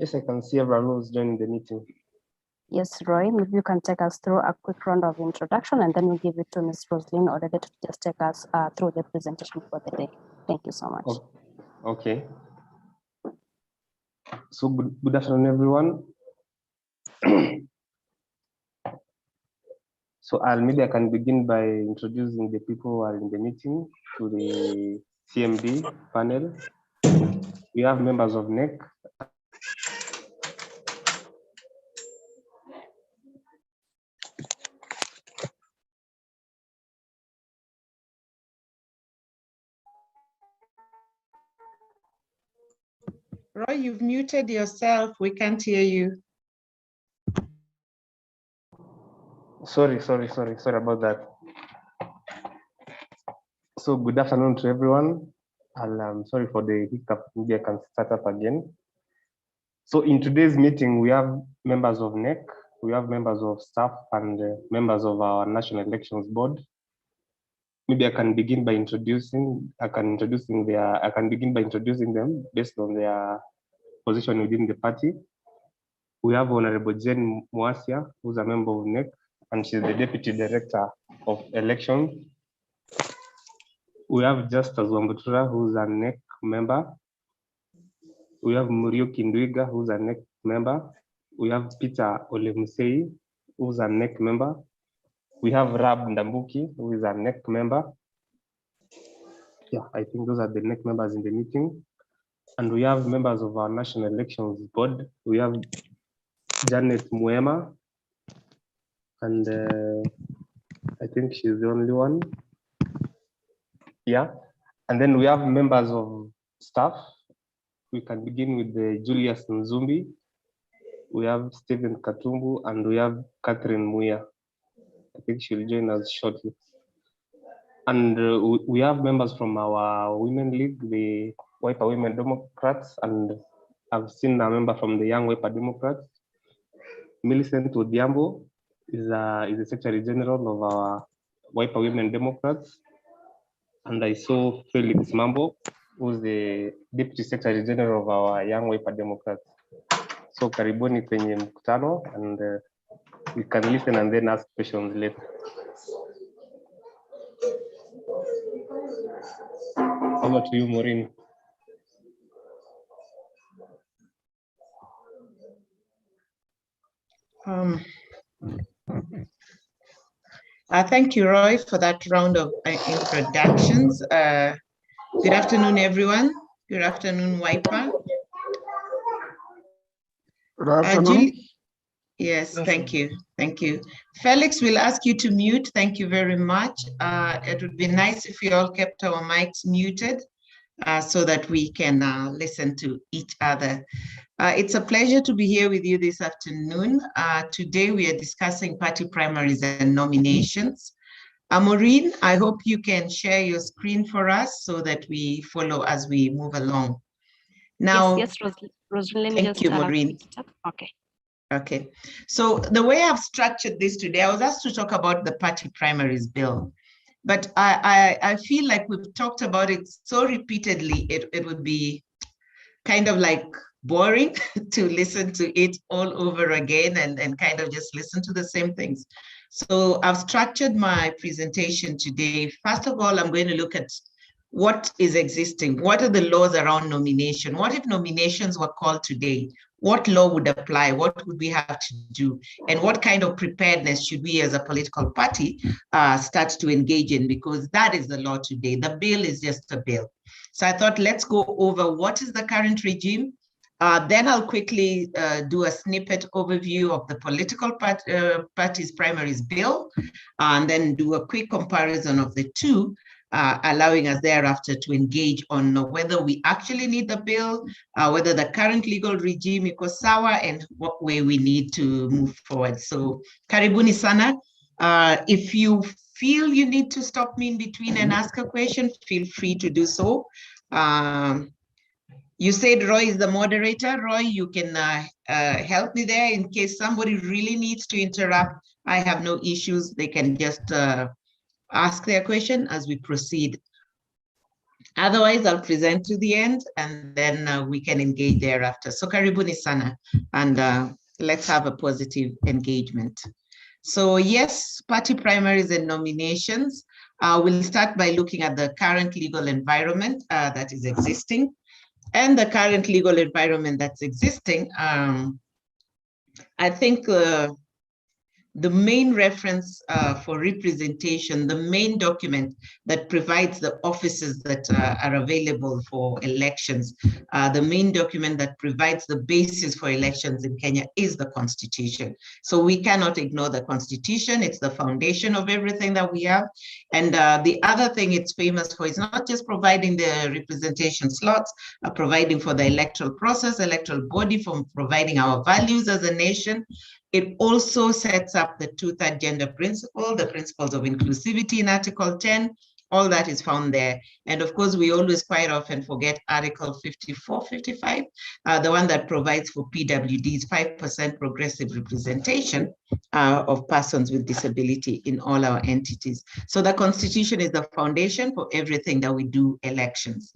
Yes, I can see everyone who's joining the meeting. Yes, Roy, maybe you can take us through a quick round of introduction and then we'll give it to Ms. Roslyn or to just take us through the presentation for the day. Thank you so much. Okay. So good afternoon, everyone. So maybe I can begin by introducing the people who are in the meeting to the CMD panel. We have members of NEC. Roy, you've muted yourself. We can't hear you. Sorry about that. So good afternoon to everyone. I'm sorry for the hiccup. Maybe I can start up again. So in today's meeting, we have members of NEC, we have members of staff and members of our National Elections Board. Maybe I can begin by introducing them based on their position within the party. We have Honorable Jane Mwasia, who's a member of NEC, and she's the Deputy Director of Elections. We have Justus Wambutura, who's a NEC member. We have Muriuki Ndwiga, who's a NEC member. We have Peter Olemusei, who's a NEC member. We have Rab Ndambuki, who is a NEC member. Yeah, I think those are the NEC members in the meeting. And we have members of our National Elections Board. We have Janet Muema, and I think she's the only one. Yeah, and then we have members of staff. We can begin with the Julius Nzumbi. We have Stephen Katumbu, and we have Catherine Muya. I think she'll join us shortly. And we have members from our Women League, the Wiper Women Democrats, and I've seen a member from the Young Wiper Democrats. Millicent Odiambo is the Secretary General of our Wiper Women Democrats. And I saw Felix Mambo, who's the Deputy Secretary General of our Young Wiper Democrats. So karibuni kwenye mkutano, and we can listen and then ask questions later. Over to you, Maureen. Thank you, Roy, for that round of introductions. Good afternoon, everyone. Good afternoon, Wiper. Good afternoon. Yes, thank you. Thank you. Felix, we'll ask you to mute. Thank you very much. It would be nice if we all kept our mics muted so that we can listen to each other. It's a pleasure to be here with you this afternoon. Today we are discussing party primaries and nominations. Maureen, I hope you can share your screen for us so that we follow as we move along. Now, yes, Roslyn, thank you, Maureen. Okay. Okay, so the way I've structured this today, I was asked to talk about the party primaries bill, but I feel like we've talked about it so repeatedly, it would be kind of like boring to listen to it all over again and kind of just listen to the same things. So I've structured my presentation today. First of all, I'm going to look at what is existing. What are the laws around nomination? What if nominations were called today? What law would apply? What would we have to do? And what kind of preparedness should we as a political party start to engage in? Because that is the law today. The bill is just a bill. So I thought, let's go over what is the current regime. Then I'll quickly do a snippet overview of the political parties primaries bill, and then do a quick comparison of the two, allowing us thereafter to engage on whether we actually need the bill, whether the current legal regime iko sawa, and what way we need to move forward. So karibuni sana. If you feel you need to stop me in between and ask a question, feel free to do so. You said Roy is the moderator. Roy, you can help me there in case somebody really needs to interrupt. I have no issues. They can just ask their question as we proceed. Otherwise, I'll present to the end and then we can engage thereafter. So karibuni sana, and let's have a positive engagement. So yes, party primaries and nominations. We'll start by looking at the current legal environment that is existing. And the current legal environment that's existing, I think the main reference for representation, the main document that provides the offices that are available for elections, the main document that provides the basis for elections in Kenya is the Constitution. So we cannot ignore the Constitution. It's the foundation of everything that we have. And the other thing it's famous for is not just providing the representation slots, providing for the electoral process, electoral body, for providing our values as a nation. It also sets up the two-third gender principle, the principles of inclusivity in Article 10, all that is found there. And of course, we always quite often forget Article 54, 55, the one that provides for PWDs, 5% progressive representation of persons with disability in all our entities. So the Constitution is the foundation for everything that we do elections.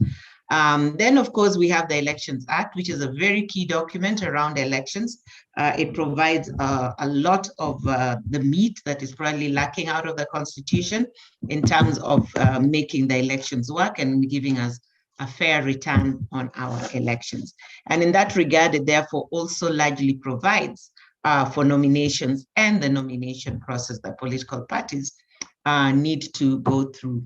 Then, of course, we have the Elections Act, which is a very key document around elections. It provides a lot of the meat that is probably lacking out of the Constitution in terms of making the elections work and giving us a fair return on our elections. And in that regard, it therefore also largely provides for nominations and the nomination process that political parties need to go through.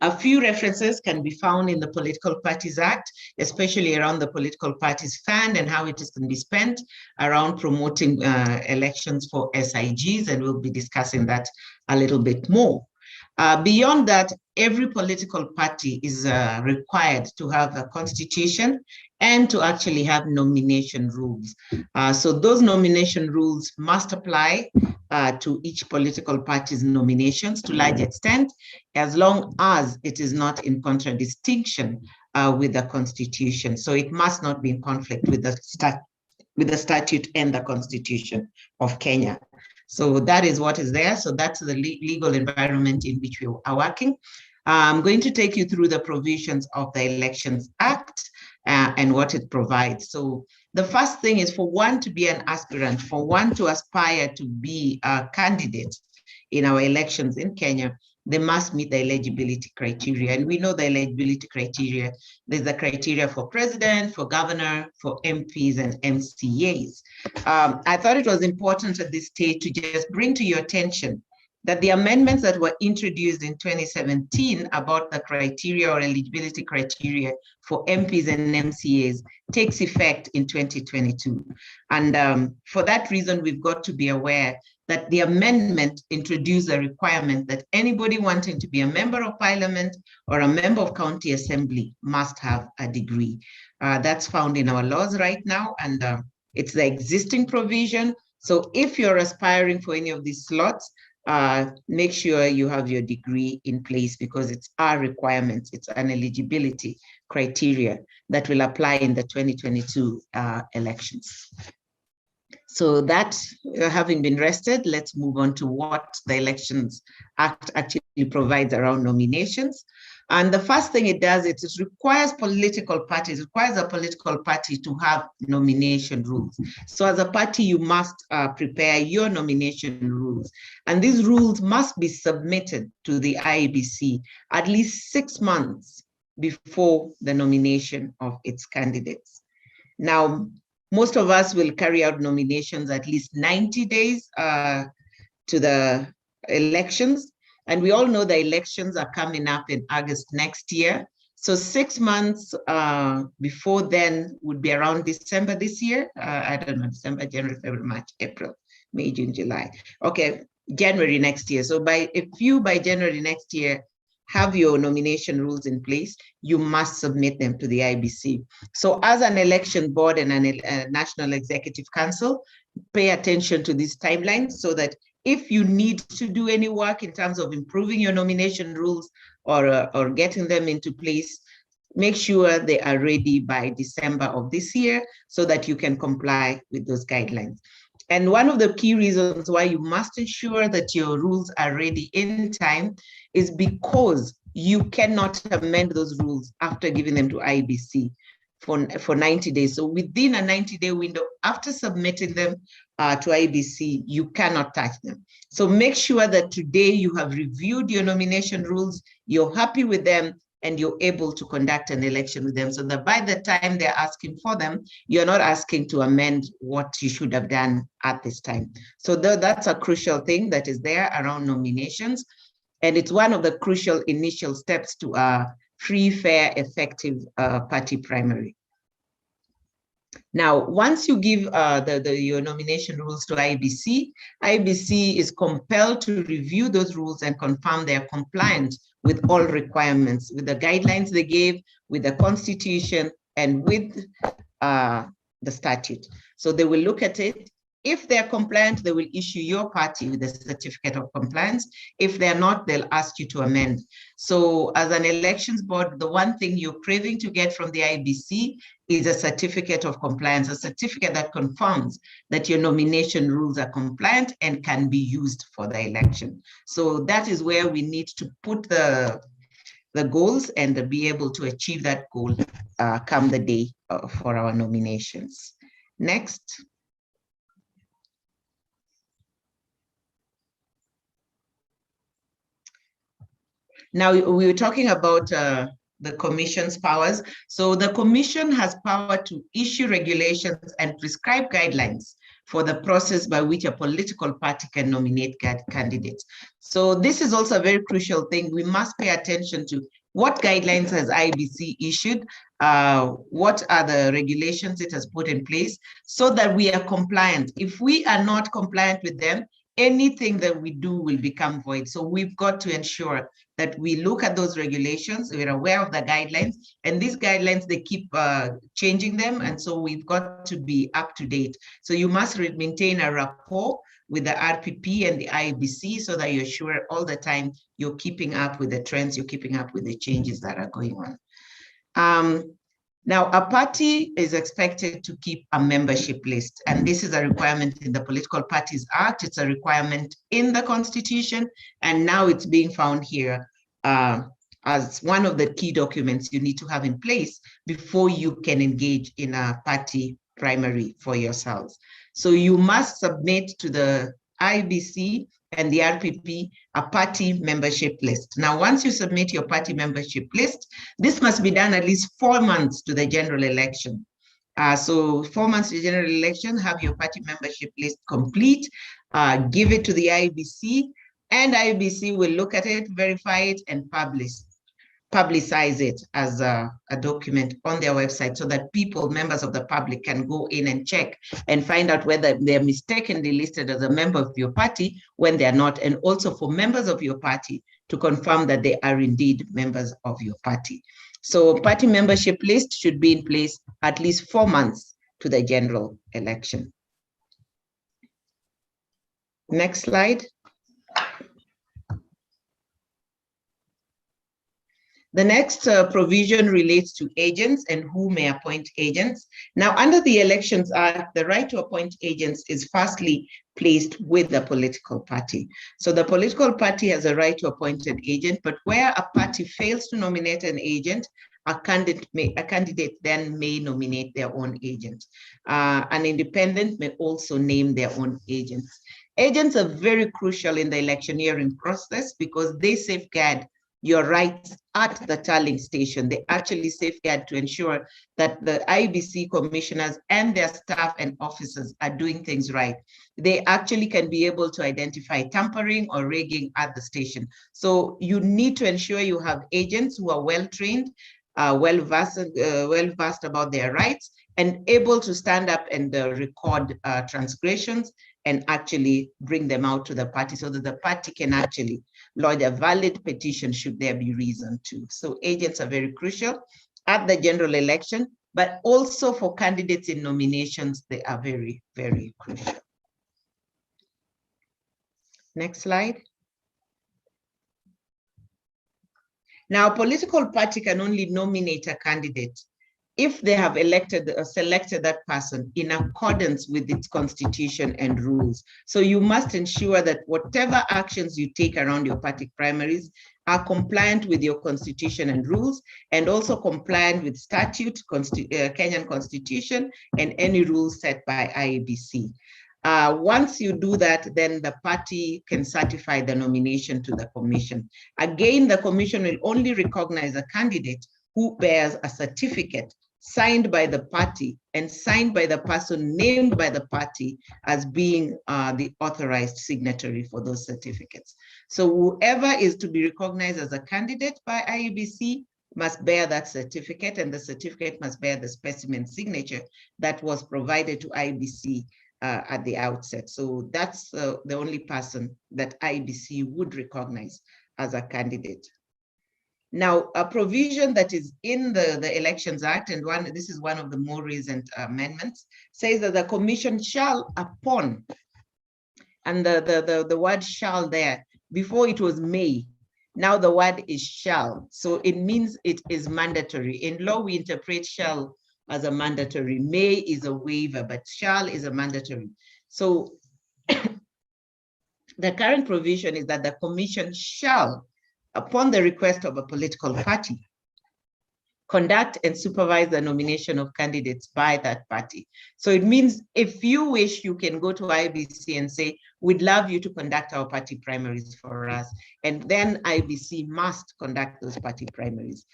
A few references can be found in the Political Parties Act, especially around the Political Parties Fund and how it can be spent around promoting elections for SIGs, and we'll be discussing that a little bit more. Beyond that, every political party is required to have a constitution and to actually have nomination rules. So those nomination rules must apply to each political party's nominations to large extent, as long as it is not in contradistinction with the Constitution. So it must not be in conflict with the statute and the Constitution of Kenya. So that is what is there. So that's the legal environment in which we are working. I'm going to take you through the provisions of the Elections Act and what it provides. So the first thing is for one to be an aspirant, for one to aspire to be a candidate in our elections in Kenya, they must meet the eligibility criteria. And we know the eligibility criteria. There's a criteria for president, for governor, for MPs and MCAs. I thought it was important at this stage to just bring to your attention that the amendments that were introduced in 2017 about the criteria or eligibility criteria for MPs and MCAs takes effect in 2022. And for that reason, we've got to be aware that the amendment introduced a requirement that anybody wanting to be a member of parliament or a member of county assembly must have a degree. That's found in our laws right now, and it's the existing provision. So if you're aspiring for any of these slots, make sure you have your degree in place, because it's our requirements. It's an eligibility criteria that will apply in the 2022 elections. So that having been rested, let's move on to what the Elections Act actually provides around nominations. And the first thing it does, it requires political parties, requires a political party to have nomination rules. So as a party, you must prepare your nomination rules. And these rules must be submitted to the IEBC at least 6 months before the nomination of its candidates. Now, most of us will carry out nominations at least 90 days to the elections. And we all know the elections are coming up in August next year. So 6 months before then would be around December this year. I don't know, December, January, February, March, April, May, June, July. Okay, January next year. So if you by January next year have your nomination rules in place, you must submit them to the IBC. So as an election board and a National Executive Council, pay attention to these timelines so that if you need to do any work in terms of improving your nomination rules or getting them into place, make sure they are ready by December of this year so that you can comply with those guidelines. And one of the key reasons why you must ensure that your rules are ready in time is because you cannot amend those rules after giving them to IEBC for 90 days. So within a 90-day window, after submitting them to IEBC, you cannot touch them. So make sure that today you have reviewed your nomination rules, you're happy with them, and you're able to conduct an election with them, so that by the time they're asking for them, you're not asking to amend what you should have done at this time. So that's a crucial thing that is there around nominations. And it's one of the crucial initial steps to a free, fair, effective party primary. Now, once you give your nomination rules to IEBC, IEBC is compelled to review those rules and confirm they are compliant with all requirements, with the guidelines they gave, with the Constitution, and with the statute. So they will look at it. If they're compliant, they will issue your party with a certificate of compliance. If they're not, they'll ask you to amend. So as an elections board, the one thing you're craving to get from the IEBC is a certificate of compliance, a certificate that confirms that your nomination rules are compliant and can be used for the election. So that is where we need to put the goals and be able to achieve that goal come the day for our nominations. Next. Now, we were talking about the commission's powers. So the commission has power to issue regulations and prescribe guidelines for the process by which a political party can nominate candidates. So this is also a very crucial thing. We must pay attention to what guidelines has IEBC issued, what are the regulations it has put in place, so that we are compliant. If we are not compliant with them, anything that we do will become void. So we've got to ensure that we look at those regulations, we're aware of the guidelines, and these guidelines, they keep changing them, and so we've got to be up to date. So you must maintain a rapport with the RPP and the IEBC so that you're sure all the time you're keeping up with the trends, you're keeping up with the changes that are going on. Now, a party is expected to keep a membership list, and this is a requirement in the Political Parties Act. It's a requirement in the Constitution, and now it's being found here as one of the key documents you need to have in place before you can engage in a party primary for yourselves. So you must submit to the IEBC and the RPP a party membership list. Now, once you submit your party membership list, this must be done at least 4 months to the general election. So 4 months to the general election, have your party membership list complete, give it to the IEBC, and IEBC will look at it, verify it, and publicize it as a document on their website so that people, members of the public, can go in and check and find out whether they're mistakenly listed as a member of your party when they're not, and also for members of your party to confirm that they are indeed members of your party. So party membership list should be in place at least 4 months to the general election. Next slide. The next provision relates to agents and who may appoint agents. Now, under the Elections Act, the right to appoint agents is firstly placed with the political party. So the political party has a right to appoint an agent, but where a party fails to nominate an agent, a candidate then may nominate their own agent. An independent may also name their own agents. Agents are very crucial in the electioneering process because they safeguard your rights at the tallying station. They actually safeguard to ensure that the IEBC commissioners and their staff and officers are doing things right. They actually can be able to identify tampering or rigging at the station. So you need to ensure you have agents who are well-trained, well-versed about their rights, and able to stand up and record transgressions and actually bring them out to the party so that the party can actually lodge a valid petition should there be reason to. So agents are very crucial at the general election, but also for candidates in nominations, they are very, very crucial. Next slide. Now, a political party can only nominate a candidate if they have elected or selected that person in accordance with its constitution and rules. So you must ensure that whatever actions you take around your party primaries are compliant with your constitution and rules, and also compliant with statute, Kenyan constitution, and any rules set by IEBC. Once you do that, then the party can certify the nomination to the commission. Again, the commission will only recognize a candidate who bears a certificate signed by the party and signed by the person named by the party as being the authorized signatory for those certificates. So whoever is to be recognized as a candidate by IEBC must bear that certificate, and the certificate must bear the specimen signature that was provided to IEBC at the outset. So that's the only person that IEBC would recognize as a candidate. Now, a provision that is in the Elections Act, and this is one of the more recent amendments, says that the commission shall, upon, and the word shall there, before it was may, now the word is shall. So it means it is mandatory. In law, we interpret shall as a mandatory. May is a waiver, but shall is a mandatory. So the current provision is that the commission shall, upon the request of a political party, conduct and supervise the nomination of candidates by that party. So it means if you wish, you can go to IEBC and say, we'd love you to conduct our party primaries for us. And then IEBC must conduct those party primaries.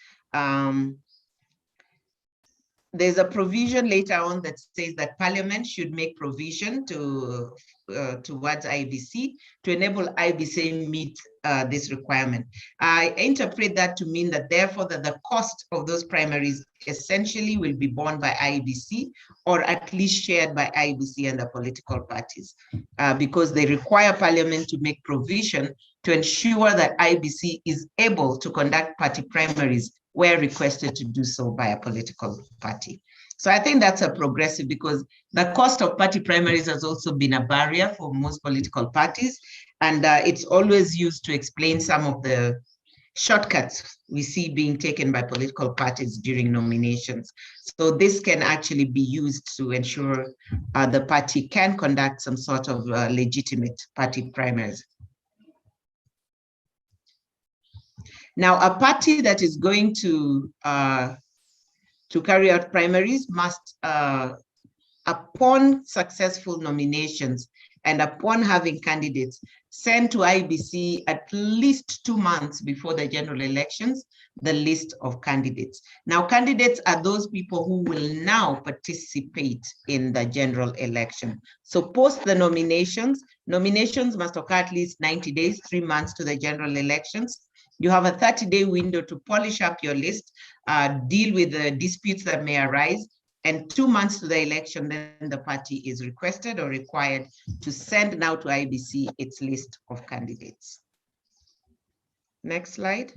There's a provision later on that says that Parliament should make provision towards IEBC to enable IEBC meet this requirement. I interpret that to mean that therefore that the cost of those primaries essentially will be borne by IEBC, or at least shared by IEBC and the political parties, because they require Parliament to make provision to ensure that IEBC is able to conduct party primaries where requested to do so by a political party. So I think that's a progressive, because the cost of party primaries has also been a barrier for most political parties. And it's always used to explain some of the shortcuts we see being taken by political parties during nominations. So this can actually be used to ensure the party can conduct some sort of legitimate party primaries. Now, a party that is going to carry out primaries must, upon successful nominations and upon having candidates, send to IEBC at least 2 months before the general elections the list of candidates. Now, candidates are those people who will now participate in the general election. So post the nominations must occur at least 90 days, 3 months to the general elections. You have a 30-day window to polish up your list, deal with the disputes that may arise, and 2 months to the election, then the party is requested or required to send now to IEBC its list of candidates. Next slide.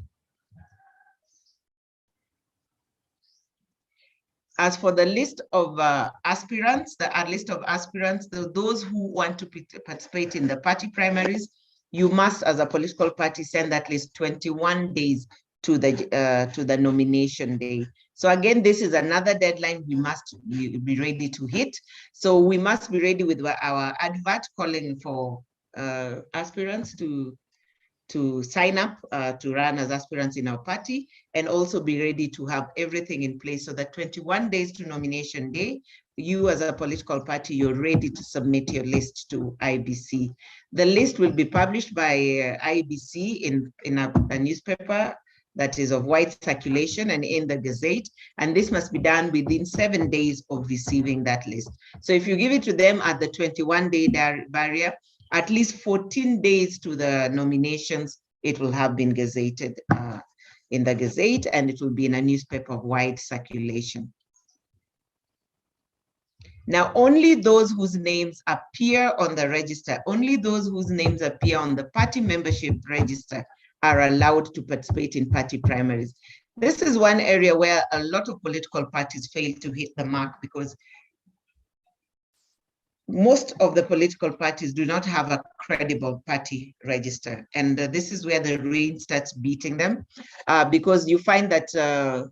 As for the list of aspirants, those who want to participate in the party primaries, you must, as a political party, send that list 21 days to the nomination day. So again, this is another deadline we must be ready to hit. So we must be ready with our advert calling for aspirants to sign up to run as aspirants in our party, and also be ready to have everything in place so that 21 days to nomination day, you as a political party, you're ready to submit your list to IEBC. The list will be published by IEBC in a newspaper that is of wide circulation and in the Gazette, and this must be done within 7 days of receiving that list. So if you give it to them at the 21-day barrier, at least 14 days to the nominations, it will have been gazetted in the Gazette, and it will be in a newspaper of wide circulation. Now, only those whose names appear on the register, only those whose names appear on the party membership register are allowed to participate in party primaries. This is one area where a lot of political parties fail to hit the mark, because most of the political parties do not have a credible party register. And this is where the rain starts beating them, because you find that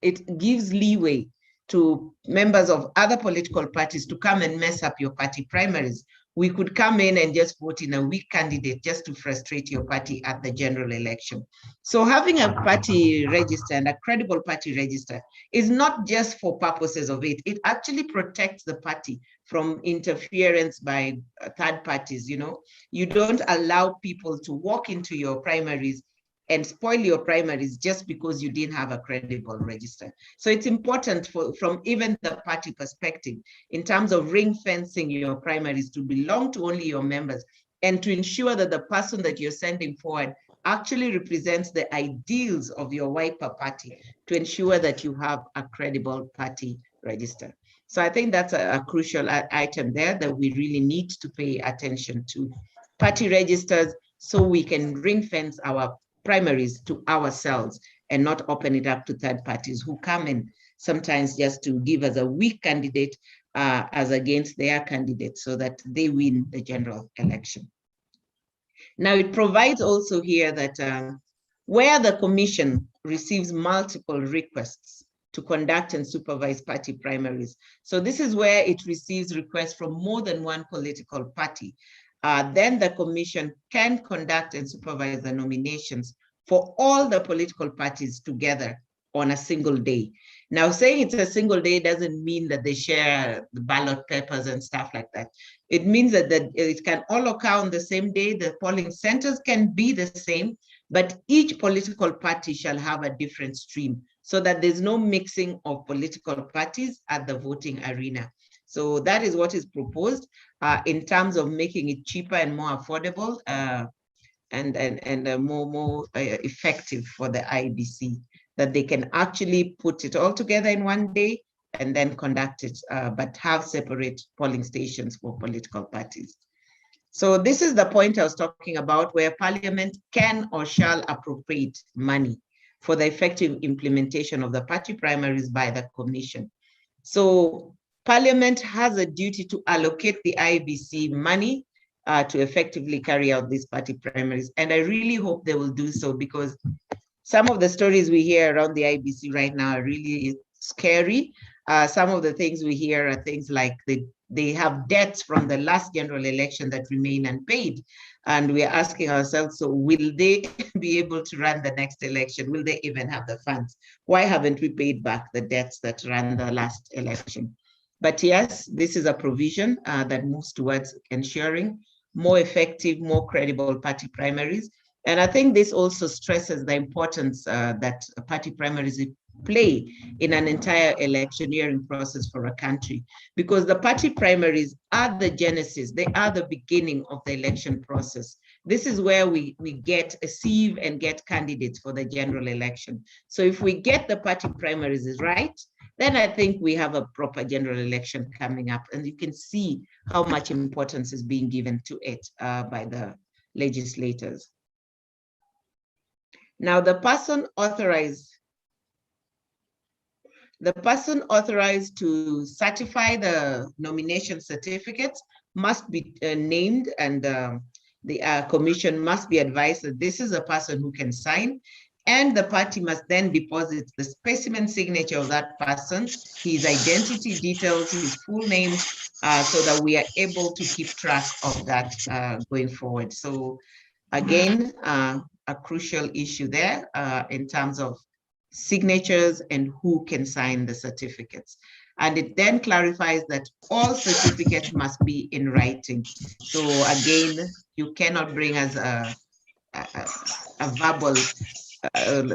it gives leeway to members of other political parties to come and mess up your party primaries. We could come in and just vote in a weak candidate just to frustrate your party at the general election. So having a party register and a credible party register is not just for purposes of it. It actually protects the party from interference by third parties. You know, you don't allow people to walk into your primaries and spoil your primaries just because you didn't have a credible register. So it's important from even the party perspective in terms of ring fencing your primaries to belong to only your members and to ensure that the person that you're sending forward actually represents the ideals of your wiper party to ensure that you have a credible party register. So I think that's a crucial item there that we really need to pay attention to. Party registers, so we can ring fence our primaries to ourselves and not open it up to third parties who come in sometimes just to give us a weak candidate as against their candidate so that they win the general election. Now it provides also here that where the commission receives multiple requests to conduct and supervise party primaries. So this is where it receives requests from more than one political party. Then the commission can conduct and supervise the nominations for all the political parties together on a single day. Now, saying it's a single day doesn't mean that they share the ballot papers and stuff like that. It means that it can all occur on the same day. The polling centers can be the same, but each political party shall have a different stream so that there's no mixing of political parties at the voting arena. So that is what is proposed in terms of making it cheaper and more affordable and more effective for the IEBC, that they can actually put it all together in one day and then conduct it, but have separate polling stations for political parties. So this is the point I was talking about, where Parliament can or shall appropriate money for the effective implementation of the party primaries by the Commission. So Parliament has a duty to allocate the IEBC money to effectively carry out these party primaries. And I really hope they will do so, because some of the stories we hear around the IEBC right now are really scary. Some of the things we hear are things like they have debts from the last general election that remain unpaid. And we are asking ourselves, so will they be able to run the next election? Will they even have the funds? Why haven't we paid back the debts that ran the last election? But yes, this is a provision that moves towards ensuring more effective, more credible party primaries. And I think this also stresses the importance that party primaries play in an entire electioneering process for a country, because the party primaries are the genesis, they are the beginning of the election process. This is where we sieve and get candidates for the general election. So if we get the party primaries right, then I think we have a proper general election coming up, and you can see how much importance is being given to it by the legislators. Now, the person authorized to certify the nomination certificates must be named, and the commission must be advised that this is a person who can sign, and the party must then deposit the specimen signature of that person, his identity details, his full name, so that we are able to keep track of that going forward. So again, a crucial issue there in terms of signatures and who can sign the certificates. And it then clarifies that all certificates must be in writing. So again, you cannot bring us a verbal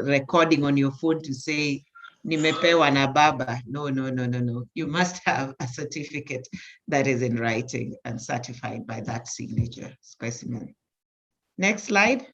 recording on your phone to say, nimepewa na baba. No. You must have a certificate that is in writing and certified by that signature specimen. Next slide.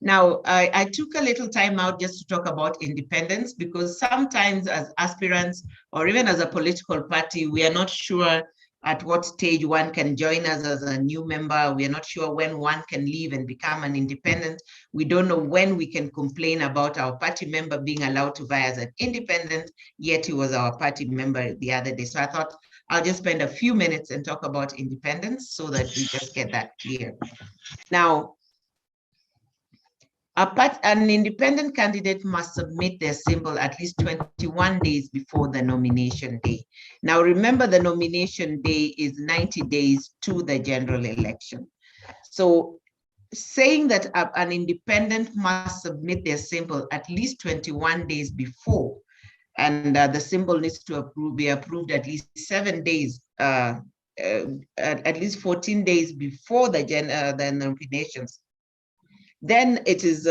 Now, I took a little time out just to talk about independence, because sometimes as aspirants or even as a political party, we are not sure at what stage one can join us as a new member. We are not sure when one can leave and become an independent. We don't know when we can complain about our party member being allowed to vie as an independent, yet he was our party member the other day. So I thought I'll just spend a few minutes and talk about independence so that we just get that clear. Now, An independent candidate must submit their symbol at least 21 days before the nomination day. Now, remember, the nomination day is 90 days to the general election. So saying that an independent must submit their symbol at least 21 days before, and the symbol needs to be approved at least 7 days, at least 14 days before the nominations, then it is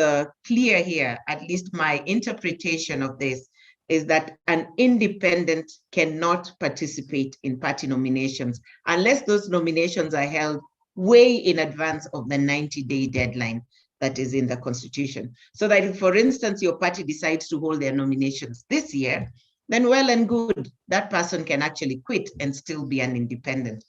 clear here, at least my interpretation of this, is that an independent cannot participate in party nominations unless those nominations are held way in advance of the 90-day deadline that is in the Constitution. So that if, for instance, your party decides to hold their nominations this year, then well and good, that person can actually quit and still be an independent.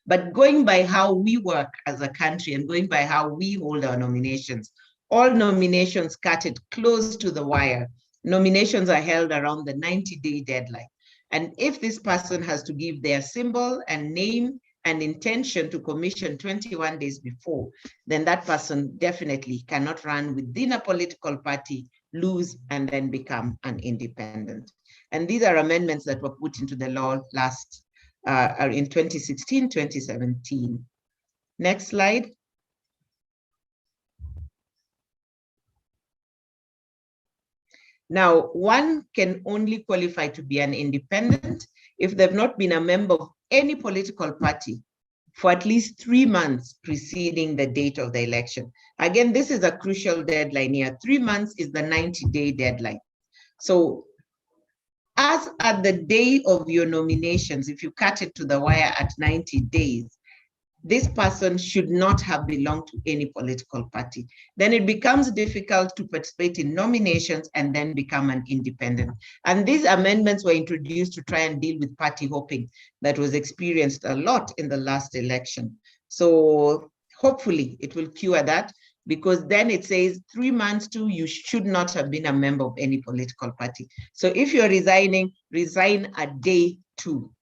But going by how we work as a country and going by how we hold our nominations, all nominations cut it close to the wire. Nominations are held around the 90-day deadline. And if this person has to give their symbol and name and intention to commission 21 days before, then that person definitely cannot run within a political party, lose, and then become an independent. And these are amendments that were put into the law in 2016, 2017. Next slide. Now, one can only qualify to be an independent if they've not been a member of any political party for at least 3 months preceding the date of the election. Again, this is a crucial deadline here. 3 months is the 90-day deadline. So as at the day of your nominations, if you cut it to the wire at 90 days, this person should not have belonged to any political party. Then it becomes difficult to participate in nominations and then become an independent. And these amendments were introduced to try and deal with party hopping that was experienced a lot in the last election. So hopefully it will cure that, because then it says 3 months to you should not have been a member of any political party. So if you're resigning, resign a day to.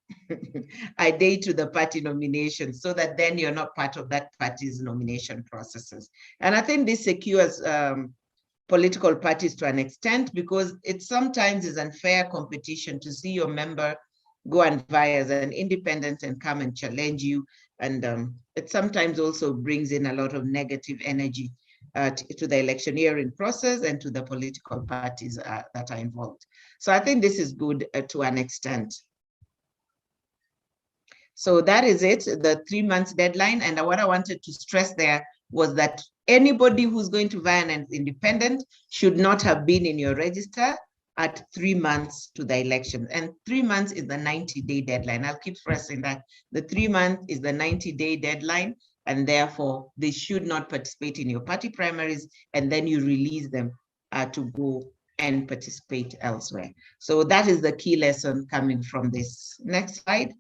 A day to the party nomination, so that then you're not part of that party's nomination processes. And I think this secures political parties to an extent, because it sometimes is unfair competition to see your member go and vie as an independent and come and challenge you. And it sometimes also brings in a lot of negative energy to the electioneering process and to the political parties that are involved. So I think this is good to an extent. So that is it, the 3 months deadline. And what I wanted to stress there was that anybody who's going to vie as independent should not have been in your register at 3 months to the election. And 3 months is the 90-day deadline. I'll keep stressing that. The 3 months is the 90-day deadline, and therefore they should not participate in your party primaries, and then you release them to go and participate elsewhere. So that is the key lesson coming from this. Next slide.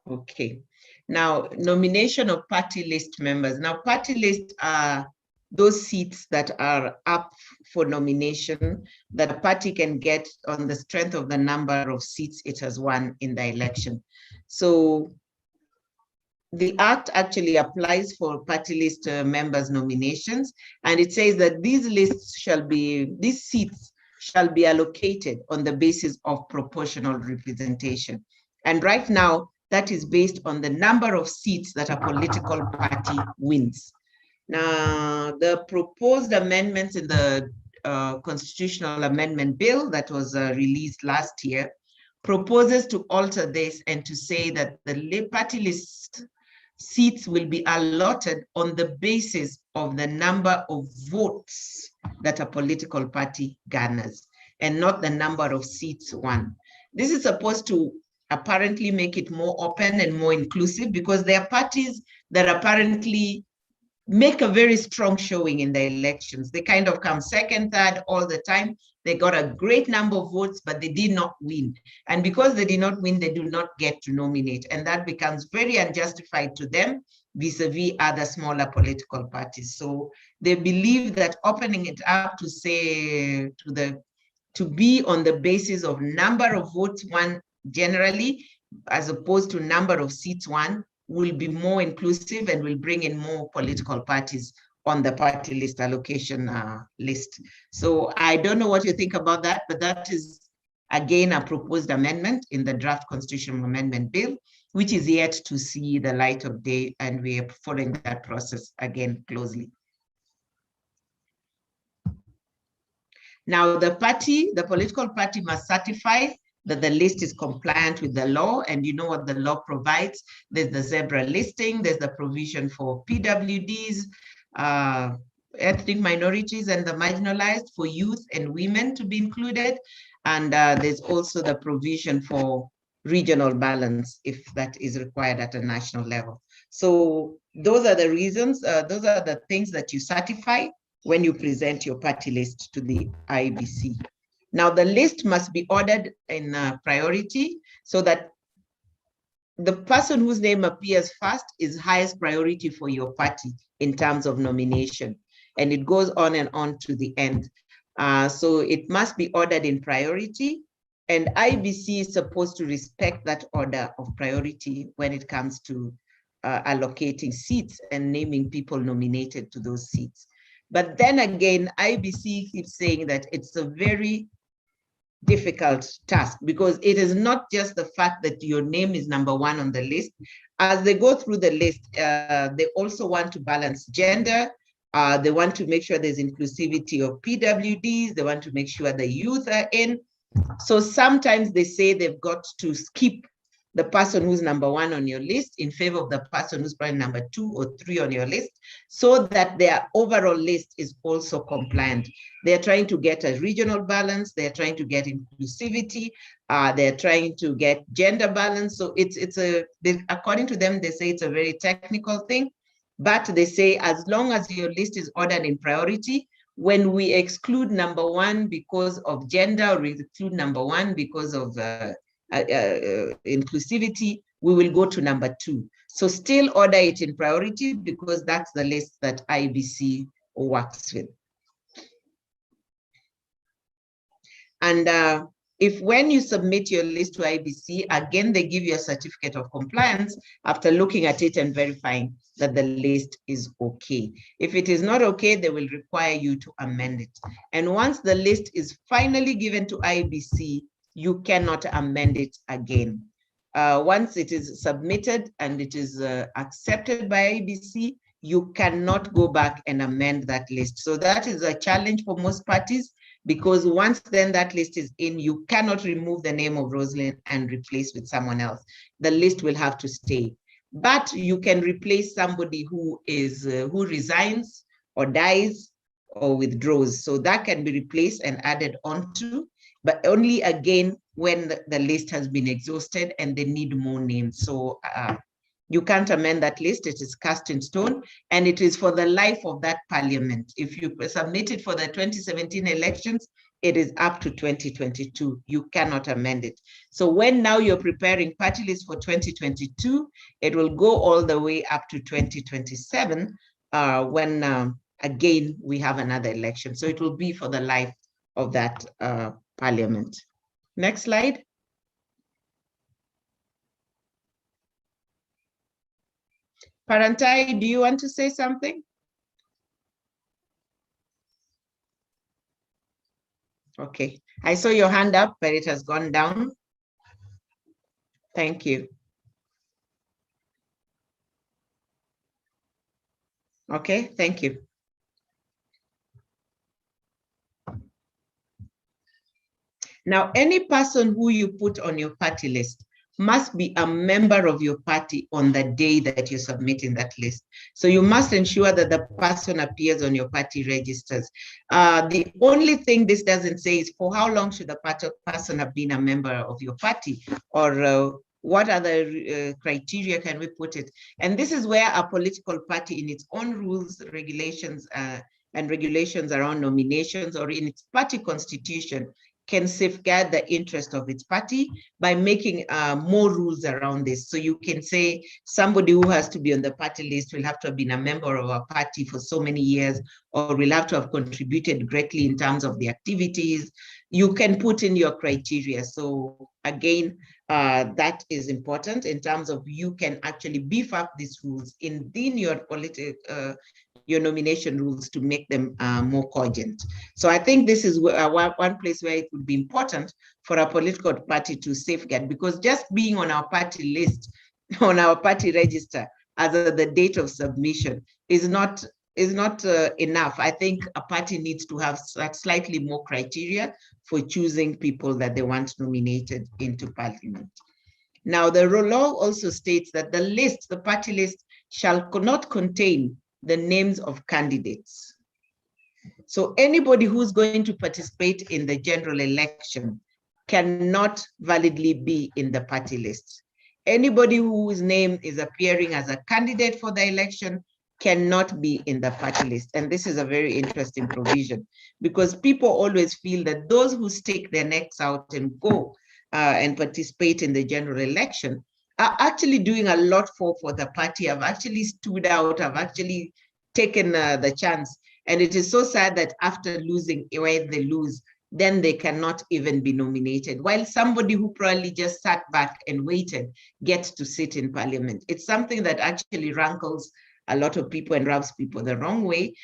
Okay, now nomination of party list members. Now, party lists are those seats that are up for nomination that a party can get on the strength of the number of seats it has won in the election. So the Act actually applies for party list members' nominations, and it says that these seats shall be allocated on the basis of proportional representation. And right now, that is based on the number of seats that a political party wins. Now, the proposed amendments in the constitutional amendment bill that was released last year proposes to alter this and to say that the party list seats will be allotted on the basis of the number of votes that a political party garners, and not the number of seats won. This is supposed to apparently make it more open and more inclusive, because there are parties that apparently make a very strong showing in the elections. They kind of come second, third all the time. They got a great number of votes, but they did not win. And because they did not win, they do not get to nominate. And that becomes very unjustified to them vis-a-vis other smaller political parties. So they believe that opening it up to say to be on the basis of number of votes won generally, as opposed to number of seats won, will be more inclusive and will bring in more political parties on the party list allocation list. So I don't know what you think about that, but that is again a proposed amendment in the draft constitutional amendment bill, which is yet to see the light of day, and we are following that process again closely. Now the political party must certify that the list is compliant with the law, and you know what the law provides. There's the zebra listing, there's the provision for PWDs, ethnic minorities and the marginalized, for youth and women to be included. And there's also the provision for regional balance if that is required at a national level. So those are the reasons, those are the things that you certify when you present your party list to the IEBC. Now the list must be ordered in priority so that the person whose name appears first is highest priority for your party in terms of nomination. And it goes on and on to the end. So it must be ordered in priority, and IEBC is supposed to respect that order of priority when it comes to allocating seats and naming people nominated to those seats. But then again, IEBC keeps saying that it's a very difficult task, because it is not just the fact that your name is number one on the list. As they go through the list, they also want to balance gender. They want to make sure there's inclusivity of PWDs. They want to make sure the youth are in. So sometimes they say they've got to skip the person who's number one on your list in favor of the person who's probably number 2 or 3 on your list, so that their overall list is also compliant. They're trying to get a regional balance. They're trying to get inclusivity. They're trying to get gender balance. So according to them, they say it's a very technical thing, but they say as long as your list is ordered in priority, when we exclude number 1 because of gender, or we exclude number 1 because of inclusivity, we will go to number 2. So still order it in priority, because that's the list that IEBC works with. And if when you submit your list to IEBC, again, they give you a certificate of compliance after looking at it and verifying that the list is okay. If it is not okay, they will require you to amend it. And once the list is finally given to IEBC, you cannot amend it again. Once it is submitted and it is accepted by IEBC, you cannot go back and amend that list. So that is a challenge for most parties, because once then that list is in, you cannot remove the name of Rosalind and replace with someone else. The list will have to stay. But you can replace somebody who resigns or dies or withdraws. So that can be replaced and added onto, but only again when the list has been exhausted and they need more names. So you can't amend that list. It is cast in stone, and it is for the life of that parliament. If you submit it for the 2017 elections, it is up to 2022. You cannot amend it. So when now you're preparing party list for 2022, it will go all the way up to 2027 when again we have another election. So it will be for the life of that parliament. Next slide. Parantai, do you want to say something? Okay, I saw your hand up, but it has gone down. Thank you. Okay, thank you. Now, any person who you put on your party list must be a member of your party on the day that you're submitting that list. So you must ensure that the person appears on your party registers. The only thing this doesn't say is for how long should the person have been a member of your party, or what other criteria can we put it? And this is where a political party in its own rules, regulations, and regulations around nominations, or in its party constitution, can safeguard the interest of its party by making more rules around this. So you can say somebody who has to be on the party list will have to have been a member of a party for so many years, or will have to have contributed greatly in terms of the activities. You can put in your criteria. So again, that is important in terms of you can actually beef up these rules within your nomination rules to make them more cogent. So I think this is one place where it would be important for a political party to safeguard, because just being on our party list, on our party register as of the date of submission is not enough. I think a party needs to have slightly more criteria for choosing people that they want nominated into parliament. Now, the law also states that the party list shall not contain the names of candidates. So anybody who's going to participate in the general election cannot validly be in the party list. Anybody whose name is appearing as a candidate for the election cannot be in the party list. And this is a very interesting provision, because people always feel that those who stick their necks out and go and participate in the general election are actually doing a lot for the party, have actually stood out, have actually taken the chance. And it is so sad that after losing, where they lose, then they cannot even be nominated, while somebody who probably just sat back and waited gets to sit in parliament. It's something that actually rankles a lot of people and rubs people the wrong way.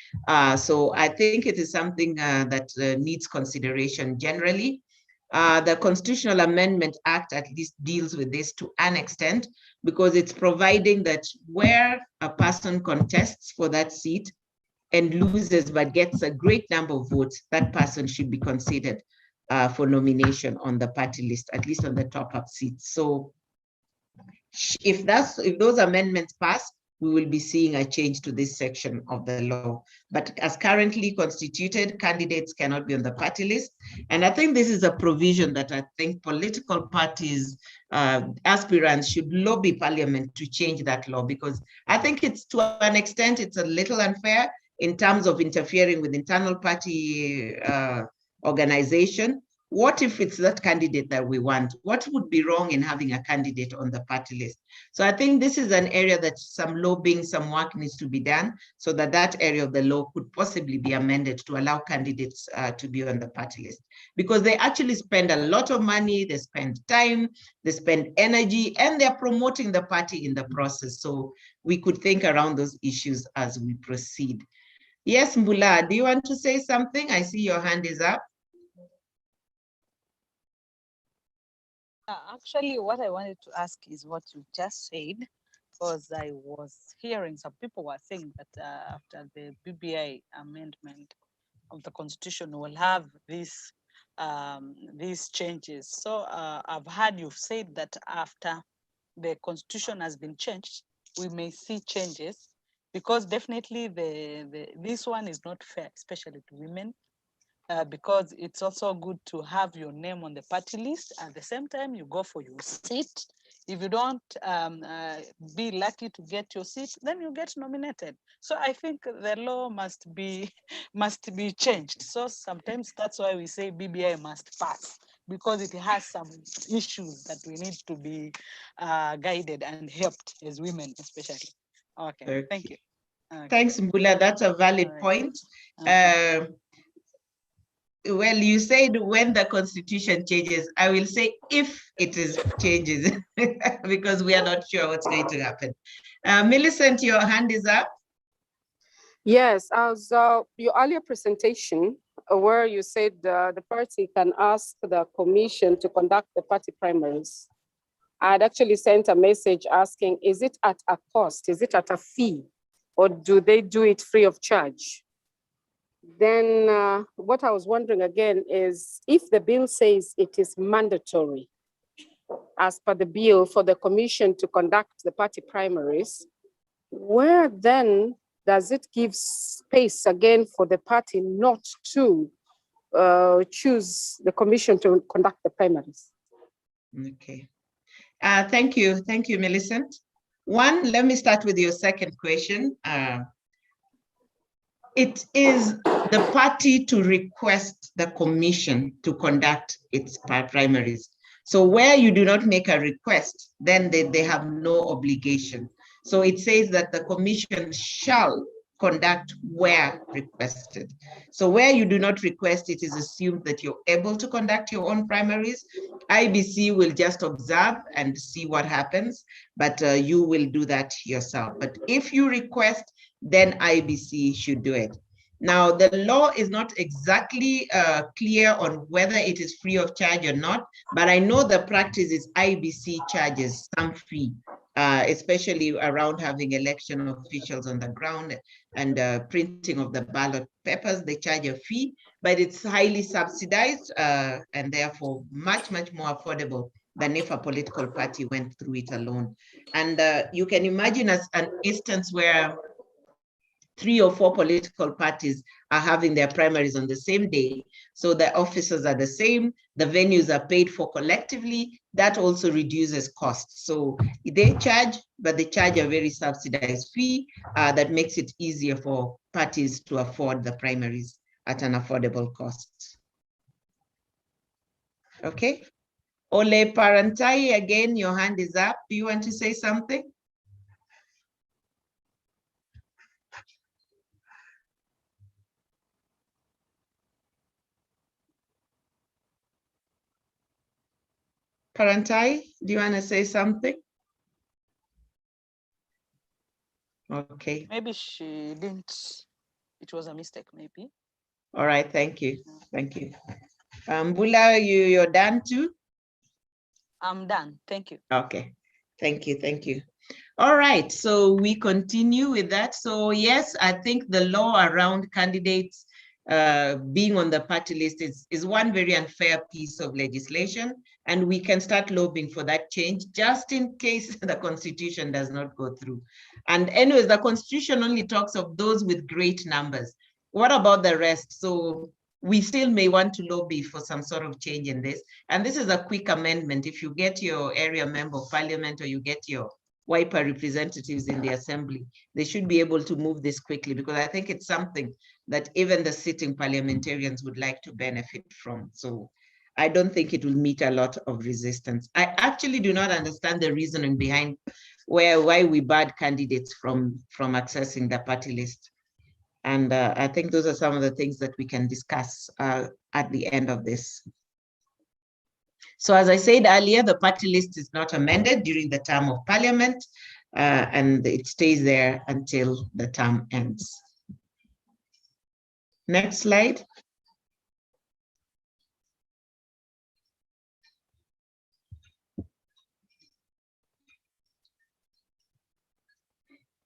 So I think it is something that needs consideration generally. The Constitutional Amendment Act at least deals with this to an extent, because it's providing that where a person contests for that seat and loses but gets a great number of votes, that person should be considered for nomination on the party list, at least on the top-up seats. So if those amendments pass, we will be seeing a change to this section of the law. But as currently constituted, candidates cannot be on the party list. And I think this is a provision that I think political parties, aspirants should lobby Parliament to change that law, because I think it's, to an extent, it's a little unfair in terms of interfering with internal party organization. What if it's that candidate that we want? What would be wrong in having a candidate on the party list? So I think this is an area that some lobbying, some work needs to be done, so that that area of the law could possibly be amended to allow candidates to be on the party list, because they actually spend a lot of money, they spend time, they spend energy, and they're promoting the party in the process. So we could think around those issues as we proceed. Yes, Mbula, do you want to say something? I see your hand is up. Actually, what I wanted to ask is what you just said, because I was hearing some people were saying that after the BBI amendment of the Constitution, we'll have these changes. So I've heard you've said that after the Constitution has been changed, we may see changes, because definitely this one is not fair, especially to women. Because it's also good to have your name on the party list. At the same time, you go for your seat. If you don't be lucky to get your seat, then you get nominated. So I think the law must be changed. So sometimes that's why we say BBI must pass, because it has some issues that we need to be guided and helped as women, especially. Okay. Thank you. Okay. Thanks, Mbula. That's a valid point. Well, you said when the Constitution changes. I will say if it changes, because we are not sure what's going to happen. Millicent, your hand is up. Yes, as your earlier presentation, where you said the party can ask the commission to conduct the party primaries, I had actually sent a message asking, is it at a cost? Is it at a fee? Or do they do it free of charge? Then what I was wondering again is, if the bill says it is mandatory, as per the bill, for the commission to conduct the party primaries, where then does it give space again for the party not to choose the commission to conduct the primaries? Okay. Thank you, Millicent. One, let me start with your second question. it is the party to request the commission to conduct its primaries. So where you do not make a request, then they have no obligation. So it says that the commission shall conduct where requested. So where you do not request, it is assumed that you're able to conduct your own primaries. IBC will just observe and see what happens, but you will do that yourself. But if you request, then IBC should do it. Now, the law is not exactly clear on whether it is free of charge or not, but I know the practice is IBC charges some fee, especially around having election officials on the ground and printing of the ballot papers. They charge a fee, but it's highly subsidized and therefore much, much more affordable than if a political party went through it alone. And you can imagine as an instance where 3 or 4 political parties are having their primaries on the same day. So the officers are the same, the venues are paid for collectively, that also reduces costs. So they charge, but they charge a very subsidized fee that makes it easier for parties to afford the primaries at an affordable cost. Okay. Ole Parantai, again, your hand is up. Do you want to say something? Parantai, do you want to say something? Okay. Maybe she didn't. It was a mistake, maybe. All right, thank you. Thank you. Bula, you're done too? I'm done. Thank you. Okay. Thank you. Thank you. All right. So we continue with that. So yes, I think the law around candidates being on the party list is one very unfair piece of legislation, and we can start lobbying for that change just in case the constitution does not go through. And anyways, the constitution only talks of those with great numbers. What about the rest? So we still may want to lobby for some sort of change in this. And this is a quick amendment. If you get your area member of parliament or you get your WIPA representatives in the assembly, they should be able to move this quickly, because I think it's something that even the sitting parliamentarians would like to benefit from. So I don't think it will meet a lot of resistance. I actually do not understand the reasoning behind why we barred candidates from accessing the party list. And I think those are some of the things that we can discuss at the end of this. So as I said earlier, the party list is not amended during the term of parliament, and it stays there until the term ends. Next slide.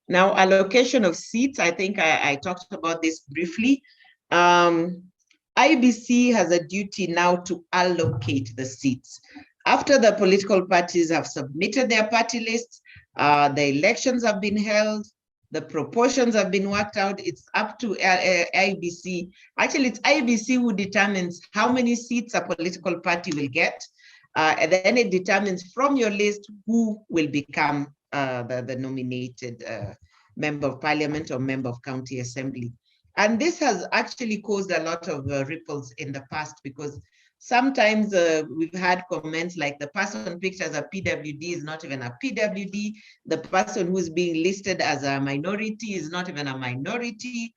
Now, allocation of seats, I think I talked about this briefly. IBC has a duty now to allocate the seats. After the political parties have submitted their party lists, the elections have been held, the proportions have been worked out, it's up to IBC. Actually, it's IBC who determines how many seats a political party will get, and then it determines from your list who will become the nominated member of parliament or member of county assembly. And this has actually caused a lot of ripples in the past, because sometimes we've had comments like the person picked as a PWD is not even a PWD. The person who's being listed as a minority is not even a minority,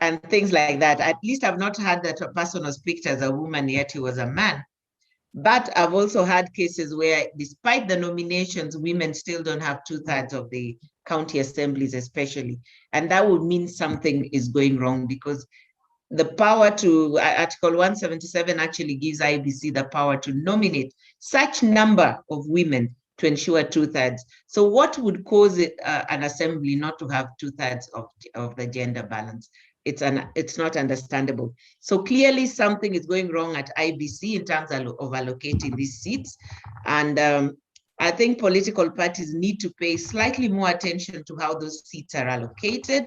and things like that. At least I've not had that a person was picked as a woman, yet he was a man. But I've also had cases where, despite the nominations, women still don't have 2/3 of the county assemblies, especially. And that would mean something is going wrong, because the power to, Article 177 actually gives IBC the power to nominate such number of women to ensure 2/3. So what would cause it, an assembly not to have 2/3 of the gender balance? It's not understandable. So clearly something is going wrong at IBC in terms of allocating these seats. And I think political parties need to pay slightly more attention to how those seats are allocated,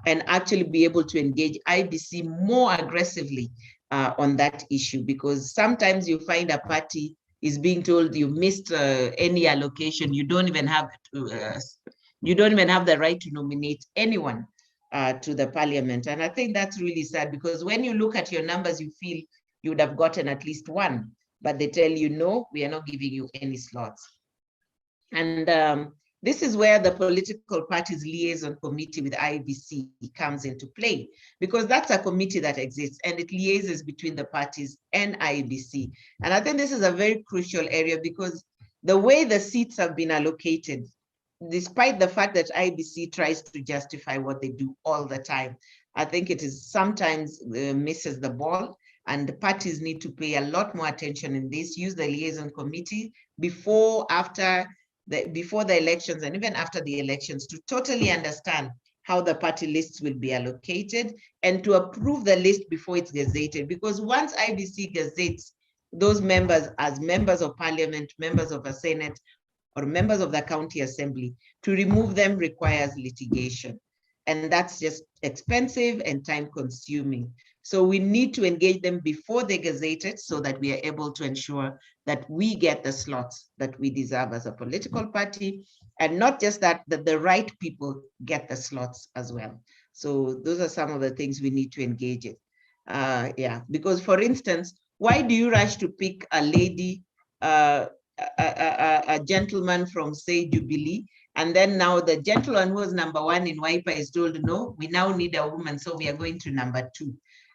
and actually be able to engage IBC more aggressively on that issue, because sometimes you find a party is being told you missed any allocation, you don't even have the right to nominate anyone to the parliament. And I think that's really sad, because when you look at your numbers, you feel you would have gotten at least one, but they tell you, no, we are not giving you any slots. And this is where the political parties liaison committee with IEBC comes into play, because that's a committee that exists and it liaises between the parties and IEBC. And I think this is a very crucial area, because the way the seats have been allocated, despite the fact that IEBC tries to justify what they do all the time, I think it is sometimes misses the ball, and the parties need to pay a lot more attention in this, use the liaison committee before the elections and even after the elections to totally understand how the party lists will be allocated and to approve the list before it's gazetted. Because once IEBC gazettes those members as members of parliament, members of a senate, or members of the county assembly, to remove them requires litigation. And that's just expensive and time consuming. So we need to engage them before they gazette it, so that we are able to ensure that we get the slots that we deserve as a political party, and not just that, that the right people get the slots as well. So those are some of the things we need to engage in. Yeah, because for instance, why do you rush to pick a lady, a gentleman from, say, Jubilee, and then now the gentleman who was number one in Wiper is told, no, we now need a woman, so we are going to number two.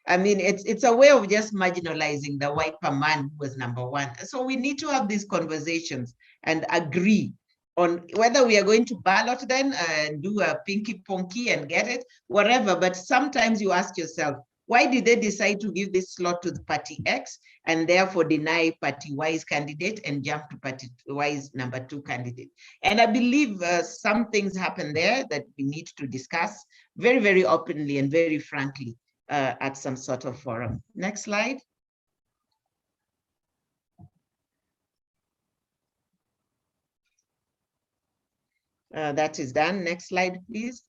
I mean, it's a way of just marginalizing the Wiper man who was number one. So we need to have these conversations and agree on whether we are going to ballot then and do a pinky ponky and get it, whatever. But sometimes you ask yourself, why did they decide to give this slot to the party X and therefore deny party Y's candidate and jump to party Y's number two candidate? And I believe some things happen there that we need to discuss very, very openly and very frankly at some sort of forum. Next slide. That is done. Next slide, please.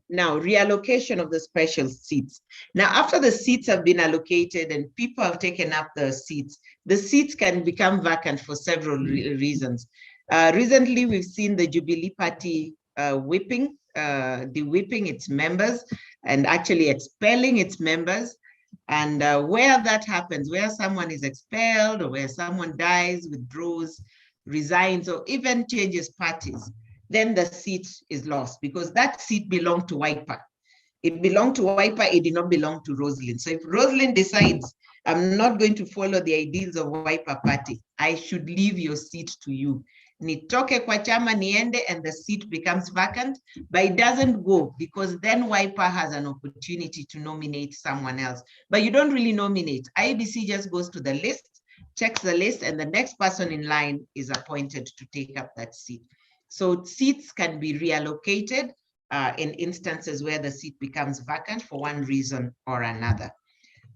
Now, reallocation of the special seats. Now, after the seats have been allocated and people have taken up the seats can become vacant for several reasons. Recently, we've seen the Jubilee Party de-whipping its members and actually expelling its members. And where that happens, where someone is expelled or where someone dies, withdraws, resigns, or even changes parties, then the seat is lost, because that seat belonged to Wiper. It belonged to Wiper, it did not belong to Rosalind. So if Rosalind decides, I'm not going to follow the ideals of Wiper Party, I should leave your seat to you. Nitoke kwa chama niende, and the seat becomes vacant, but it doesn't go, because then Wiper has an opportunity to nominate someone else. But you don't really nominate. IEBC just goes to the list, checks the list, and the next person in line is appointed to take up that seat. So seats can be reallocated in instances where the seat becomes vacant for one reason or another.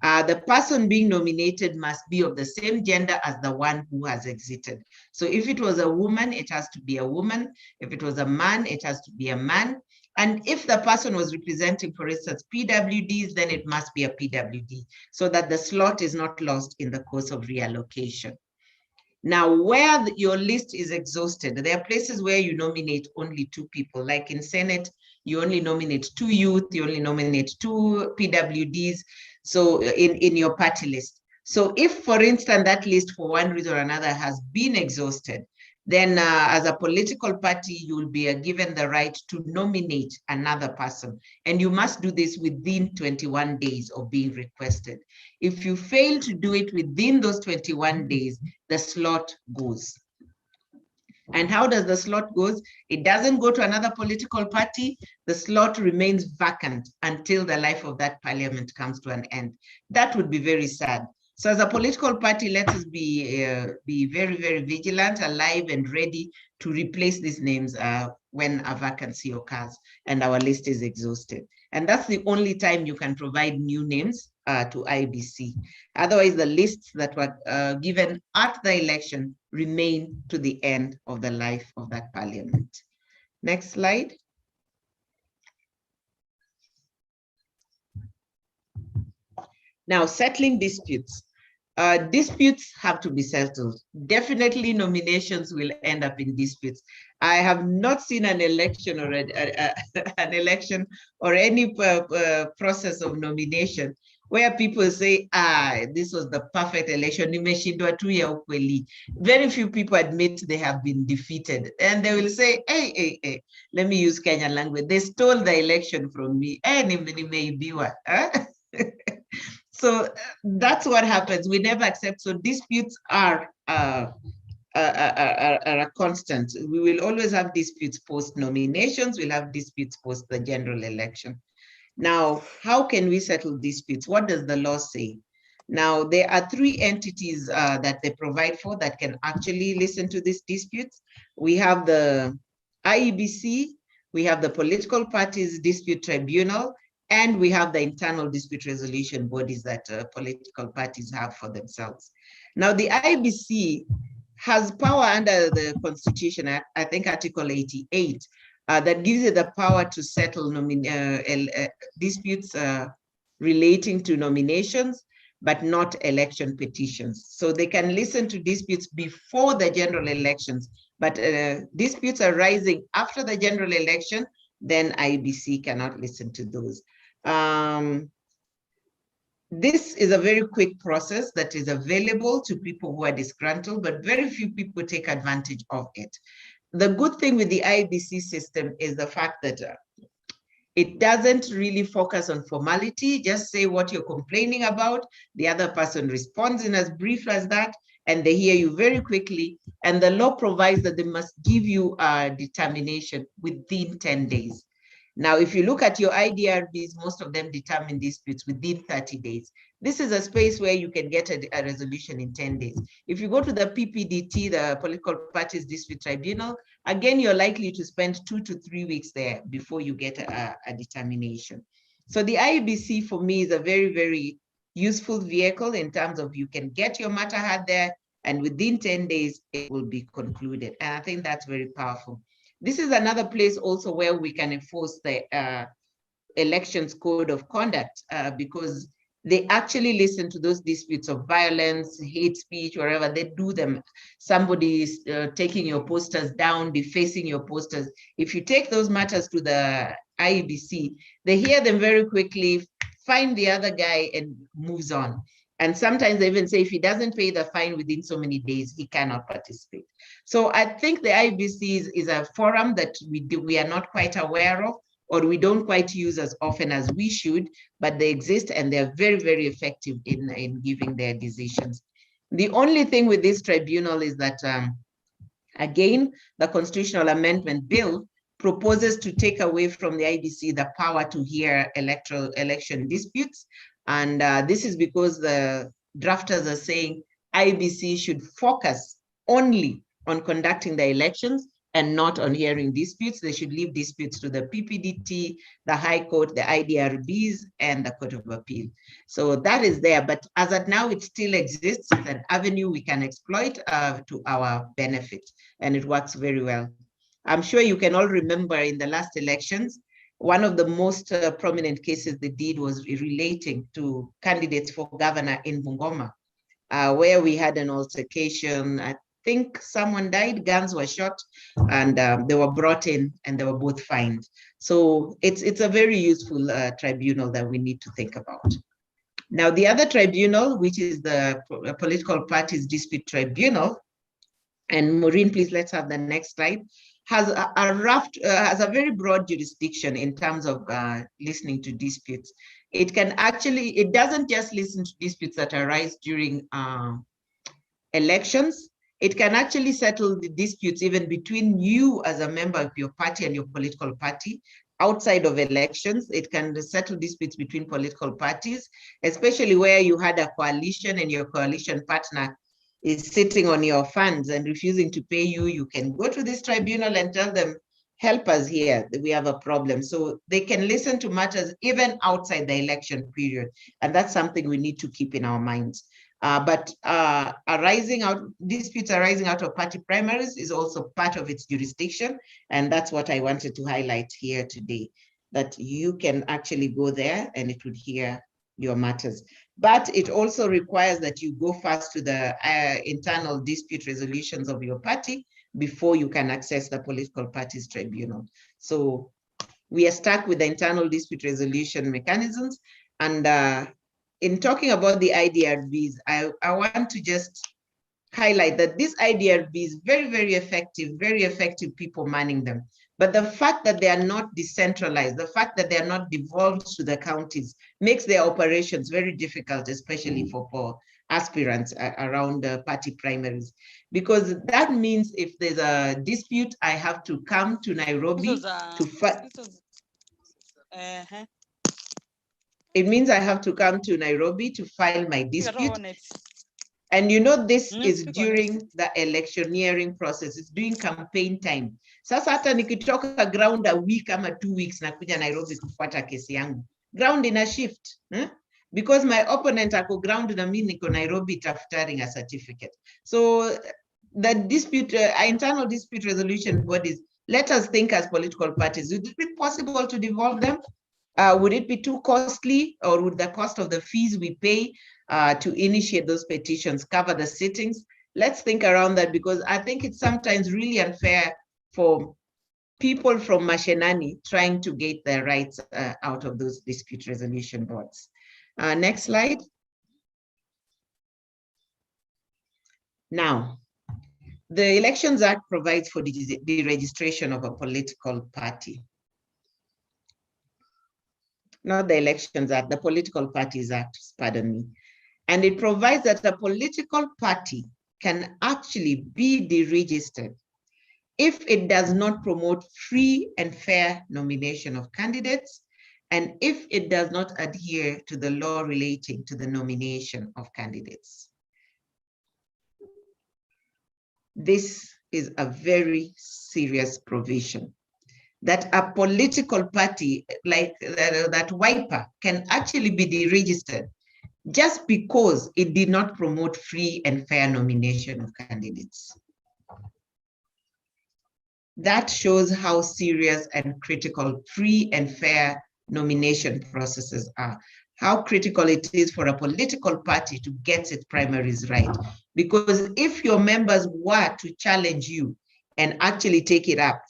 The person being nominated must be of the same gender as the one who has exited. So if it was a woman, it has to be a woman. If it was a man, it has to be a man. And if the person was representing, for instance, PWDs, then it must be a PWD, so that the slot is not lost in the course of reallocation. Now, where your list is exhausted, there are places where you nominate only two people. Like in Senate, you only nominate two youth, you only nominate two PWDs, so in your party list. So if, for instance, that list for one reason or another has been exhausted, then as a political party, you will be given the right to nominate another person. And you must do this within 21 days of being requested. If you fail to do it within those 21 days, the slot goes. And how does the slot goes? It doesn't go to another political party. The slot remains vacant until the life of that parliament comes to an end. That would be very sad. So as a political party, let us be very, very vigilant, alive, and ready to replace these names when a vacancy occurs and our list is exhausted. And that's the only time you can provide new names to IEBC. Otherwise, the lists that were given at the election remain to the end of the life of that parliament. Next slide. Now, settling disputes. Disputes have to be settled. Definitely nominations will end up in disputes. I have not seen an election or an election or any process of nomination where people say, this was the perfect election. Very few people admit they have been defeated. And they will say, hey, let me use Kenyan language. They stole the election from me. So that's what happens. We never accept. So disputes are a constant. We will always have disputes post nominations. We'll have disputes post the general election. Now, how can we settle disputes? What does the law say? Now, there are three entities that they provide for that can actually listen to these disputes. We have the IEBC, we have the Political Parties Dispute Tribunal, and we have the internal dispute resolution bodies that political parties have for themselves. Now, the IEBC has power under the Constitution, I think Article 88, that gives it the power to settle disputes relating to nominations, but not election petitions. So they can listen to disputes before the general elections, but disputes arising after the general election, then IEBC cannot listen to those. This is a very quick process that is available to people who are disgruntled, but very few people take advantage of it. The good thing with the IEBC system is the fact that it doesn't really focus on formality. Just say what you're complaining about. The other person responds in as brief as that, and they hear you very quickly. And the law provides that they must give you a determination within 10 days. Now, if you look at your IDRBs, most of them determine disputes within 30 days. This is a space where you can get a resolution in 10 days. If you go to the PPDT, the Political Parties Dispute Tribunal, again, you're likely to spend 2 to 3 weeks there before you get a determination. So the IEBC for me is a very, very useful vehicle in terms of you can get your matter heard there, and within 10 days, it will be concluded. And I think that's very powerful. This is another place also where we can enforce the elections code of conduct because they actually listen to those disputes of violence, hate speech, wherever they do them. Somebody is taking your posters down, defacing your posters. If you take those matters to the IEBC, they hear them very quickly, find the other guy and moves on. And sometimes they even say if he doesn't pay the fine within so many days, he cannot participate. So I think the IEBC is a forum that we are not quite aware of, or we don't quite use as often as we should, but they exist and they're very, very effective in giving their decisions. The only thing with this tribunal is that, again, the Constitutional Amendment Bill proposes to take away from the IEBC the power to hear election disputes. And this is because the drafters are saying IEBC should focus only on conducting the elections and not on hearing disputes. They should leave disputes to the PPDT, the High Court, the IDRBs, and the Court of Appeal. So that is there, but as of now, it still exists. It's an avenue we can exploit to our benefit, and it works very well. I'm sure you can all remember in the last elections, one of the most prominent cases they did was relating to candidates for governor in Bungoma, where we had an altercation. I think someone died, guns were shot, and they were brought in and they were both fined. So it's a very useful tribunal that we need to think about. Now, the other tribunal, which is the Political Parties Dispute Tribunal, and Maureen, please let's have the next slide, has a very broad jurisdiction in terms of listening to disputes. It doesn't just listen to disputes that arise during elections. It can actually settle the disputes even between you as a member of your party and your political party outside of elections. It can settle disputes between political parties, especially where you had a coalition and your coalition partner is sitting on your funds and refusing to pay you. You can go to this tribunal and tell them, help us here, we have a problem. So they can listen to matters even outside the election period. And that's something we need to keep in our minds. But disputes arising out of party primaries is also part of its jurisdiction. And that's what I wanted to highlight here today, that you can actually go there and it would hear your matters. But it also requires that you go first to the internal dispute resolutions of your party before you can access the political parties tribunal. So we are stuck with the internal dispute resolution mechanisms. And in talking about the IDRVs, I want to just highlight that this IDRV is very effective people manning them. But the fact that they are not decentralized, the fact that they are not devolved to the counties makes their operations very difficult, especially for aspirants around the party primaries. Because that means if there's a dispute, I have to come to Nairobi to fight. It means I have to come to Nairobi to file my dispute. And you know, this is during the electioneering process. It's during campaign time. Sasa hata nikitoka ground a week ama 2 weeks nakuja Nairobi kufuata kesi yangu. Ground in a shift. Because my opponent ako ground na mimi niko Nairobi tafutaring a certificate. So the dispute, internal dispute resolution bodies, let us think as political parties. Would it be possible to devolve them? Would it be too costly, or would the cost of the fees we pay to initiate those petitions cover the sittings? Let's think around that, because I think it's sometimes really unfair for people from Mashenani trying to get their rights out of those dispute resolution boards. Next slide. Now, the Elections Act provides for the registration of a political party. Not the Elections Act, the Political Parties Act, pardon me. And it provides that a political party can actually be deregistered if it does not promote free and fair nomination of candidates, and if it does not adhere to the law relating to the nomination of candidates. This is a very serious provision, that a political party like that Wiper can actually be deregistered just because it did not promote free and fair nomination of candidates. That shows how serious and critical free and fair nomination processes are, how critical it is for a political party to get its primaries right. Because if your members were to challenge you and actually take it up,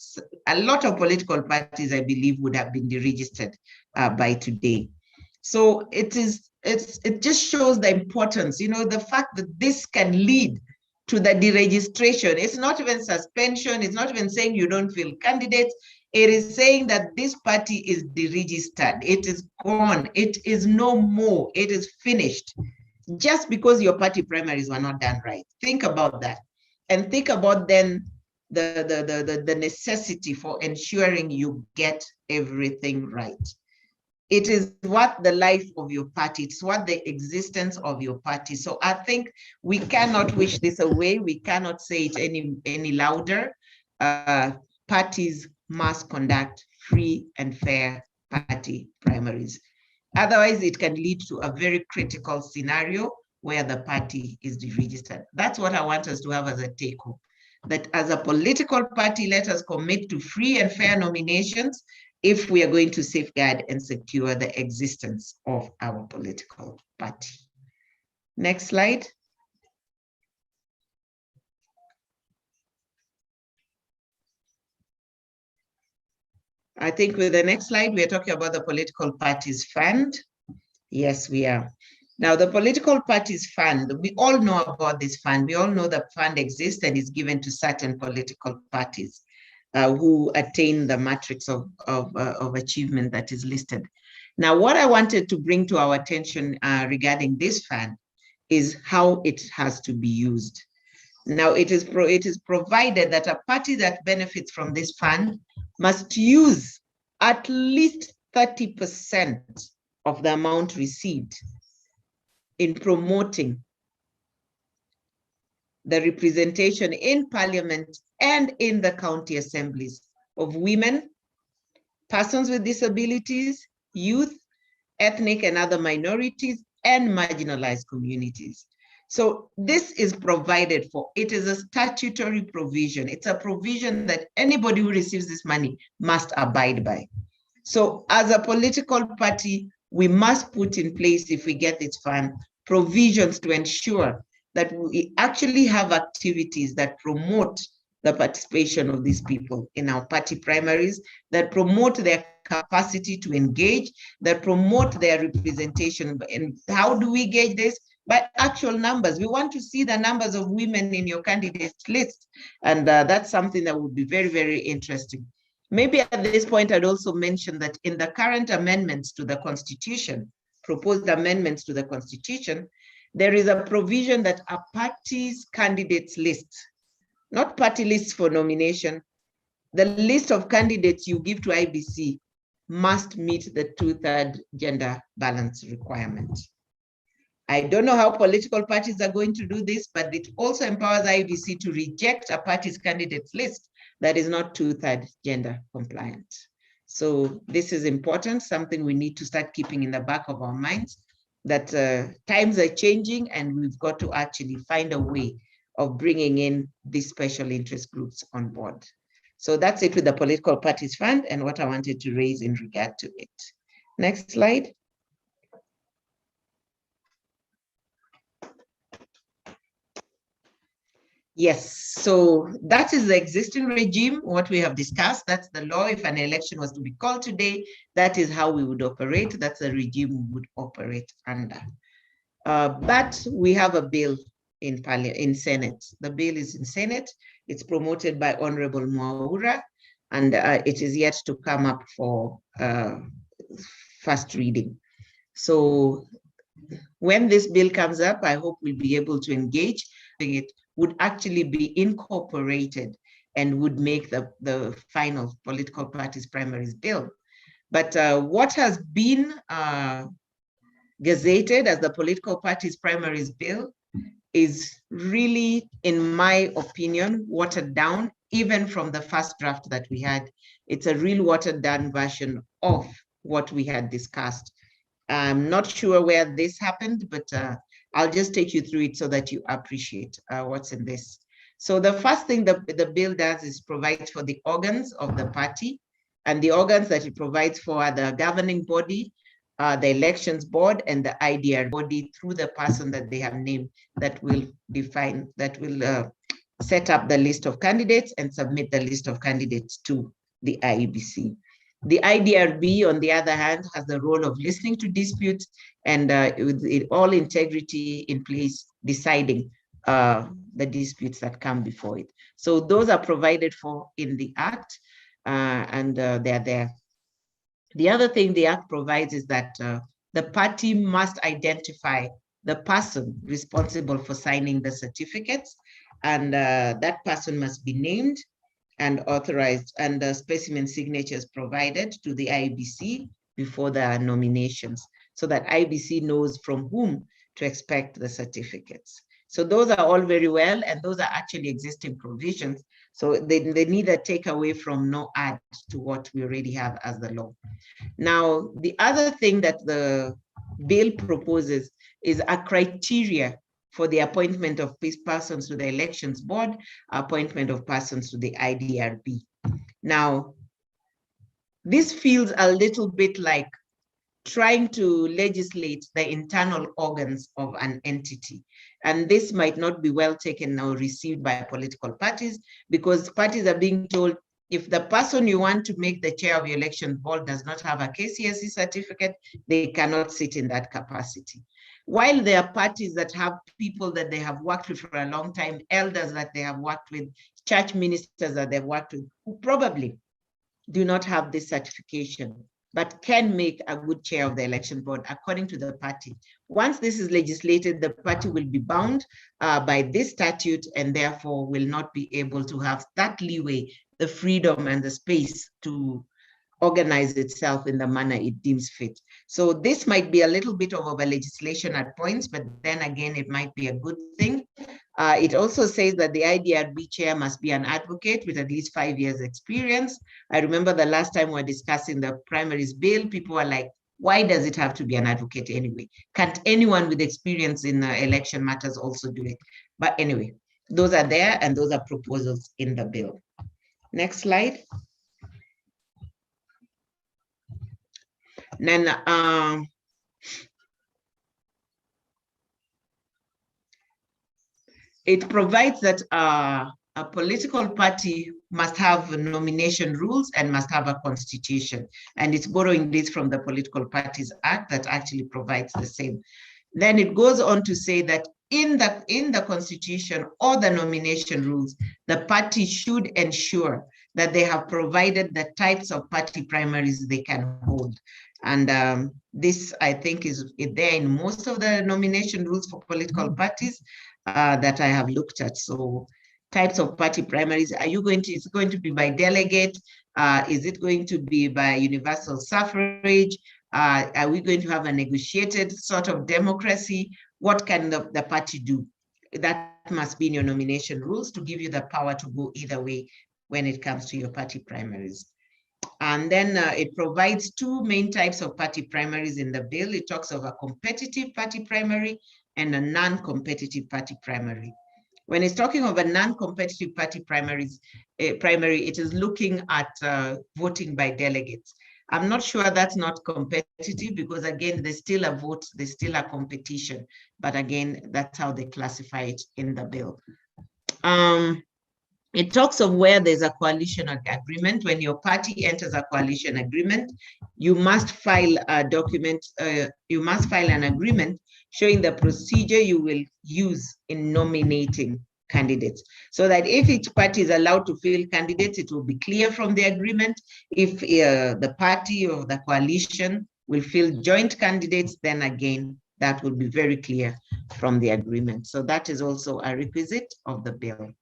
a lot of political parties, I believe, would have been deregistered by today. So it just shows the importance, you know, the fact that this can lead to the deregistration. It's not even suspension. It's not even saying you don't feel candidates. It is saying that this party is deregistered. It is gone. It is no more. It is finished. Just because your party primaries were not done right. Think about that. And think about then the necessity for ensuring you get everything right. It is what the life of your party, it's what the existence of your party. So I think we cannot wish this away. We cannot say it any louder. Parties must conduct free and fair party primaries. Otherwise, it can lead to a very critical scenario where the party is deregistered. That's what I want us to have as a take home. That as a political party, let us commit to free and fair nominations if we are going to safeguard and secure the existence of our political party. Next slide. I think with the next slide, we are talking about the Political Parties Fund. Yes, we are. Now, the Political Parties Fund, we all know about this fund. We all know that fund exists and is given to certain political parties who attain the matrix of achievement that is listed. Now, what I wanted to bring to our attention regarding this fund is how it has to be used. Now, it is provided that a party that benefits from this fund must use at least 30% of the amount received in promoting the representation in Parliament and in the county assemblies of women, persons with disabilities, youth, ethnic and other minorities, and marginalized communities. So this is provided for. It is a statutory provision. It's a provision that anybody who receives this money must abide by. So as a political party, we must put in place, if we get this fund, provisions to ensure that we actually have activities that promote the participation of these people in our party primaries, that promote their capacity to engage, that promote their representation. And how do we gauge this? By actual numbers. We want to see the numbers of women in your candidate list. And that's something that would be very, very interesting. Maybe at this point, I'd also mention that in the current amendments to the Constitution, proposed amendments to the Constitution, there is a provision that a party's candidates list, not party lists for nomination, the list of candidates you give to IBC must meet the 2/3 gender balance requirement. I don't know how political parties are going to do this, but it also empowers IBC to reject a party's candidates list that is not 2/3 gender compliant. So this is important, something we need to start keeping in the back of our minds, that times are changing and we've got to actually find a way of bringing in these special interest groups on board. So that's it with the Political Parties Fund and what I wanted to raise in regard to it. Next slide. Yes, so that is the existing regime, what we have discussed. That's the law. If an election was to be called today, that is how we would operate. That's the regime we would operate under. But we have a bill in Senate. The bill is in Senate. It's promoted by Honorable Mwaura, and it is yet to come up for first reading. So when this bill comes up, I hope we'll be able to engage. It would actually be incorporated and would make the final political parties primaries bill. But what has been gazetted as the political parties primaries bill is really, in my opinion, watered down, even from the first draft that we had. It's a real watered down version of what we had discussed. I'm not sure where this happened, but I'll just take you through it so that you appreciate what's in this. So the first thing the bill does is provide for the organs of the party, and the organs that it provides for are the governing body, the elections board, and the IDR body, through the person that they have named, that will define, that will set up the list of candidates and submit the list of candidates to the IEBC. The IDRB, on the other hand, has the role of listening to disputes and with all integrity in place, deciding the disputes that come before it. So those are provided for in the Act, and they're there. The other thing the Act provides is that the party must identify the person responsible for signing the certificates, and that person must be named and authorized, and the specimen signatures provided to the IBC before the nominations, so that IBC knows from whom to expect the certificates. So those are all very well, and those are actually existing provisions. So they neither take away from nor add to what we already have as the law. Now, the other thing that the bill proposes is a criteria for the appointment of persons to the elections board, appointment of persons to the IDRB. Now, this feels a little bit like trying to legislate the internal organs of an entity. And this might not be well taken or received by political parties, because parties are being told, if the person you want to make the chair of your election board does not have a KCSE certificate, they cannot sit in that capacity. While there are parties that have people that they have worked with for a long time, elders that they have worked with, church ministers that they've worked with, who probably do not have this certification, but can make a good chair of the election board according to the party. Once this is legislated, the party will be bound by this statute, and therefore will not be able to have that leeway, the freedom and the space to organize itself in the manner it deems fit. So this might be a little bit of a legislation at points, but then again, it might be a good thing. It also says that the IDRB chair must be an advocate with at least 5 years experience. I remember the last time we were discussing the primaries bill, people were like, why does it have to be an advocate anyway? Can't anyone with experience in election matters also do it? But anyway, those are there, and those are proposals in the bill. Next slide. Then it provides that a political party must have nomination rules and must have a constitution. And it's borrowing this from the Political Parties Act that actually provides the same. Then it goes on to say that in the constitution or the nomination rules, the party should ensure that they have provided the types of party primaries they can hold. And this, I think, is there in most of the nomination rules for political parties that I have looked at. So types of party primaries, is it going to be by delegate? Is it going to be by universal suffrage? Are we going to have a negotiated sort of democracy? What can the party do? That must be in your nomination rules to give you the power to go either way when it comes to your party primaries. And then it provides two main types of party primaries in the bill. It talks of a competitive party primary and a non-competitive party primary. When it's talking of a non-competitive party primary, it is looking at voting by delegates. I'm not sure that's not competitive because, again, there's still a vote, there's still a competition. But again, that's how they classify it in the bill. It talks of where there's a coalition agreement. When your party enters a coalition agreement, you must file a document, you must file an agreement showing the procedure you will use in nominating candidates, so that if each party is allowed to field candidates, it will be clear from the agreement. If the party or the coalition will field joint candidates, then again, that will be very clear from the agreement. So that is also a requisite of the bill.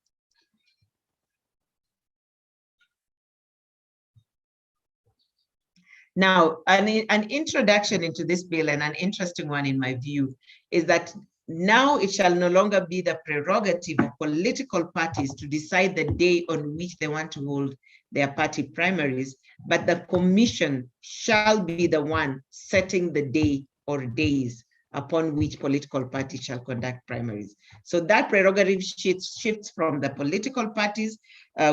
Now, an introduction into this bill, and an interesting one in my view, is that now it shall no longer be the prerogative of political parties to decide the day on which they want to hold their party primaries, but the commission shall be the one setting the day or days upon which political parties shall conduct primaries. So that prerogative shifts from the political parties,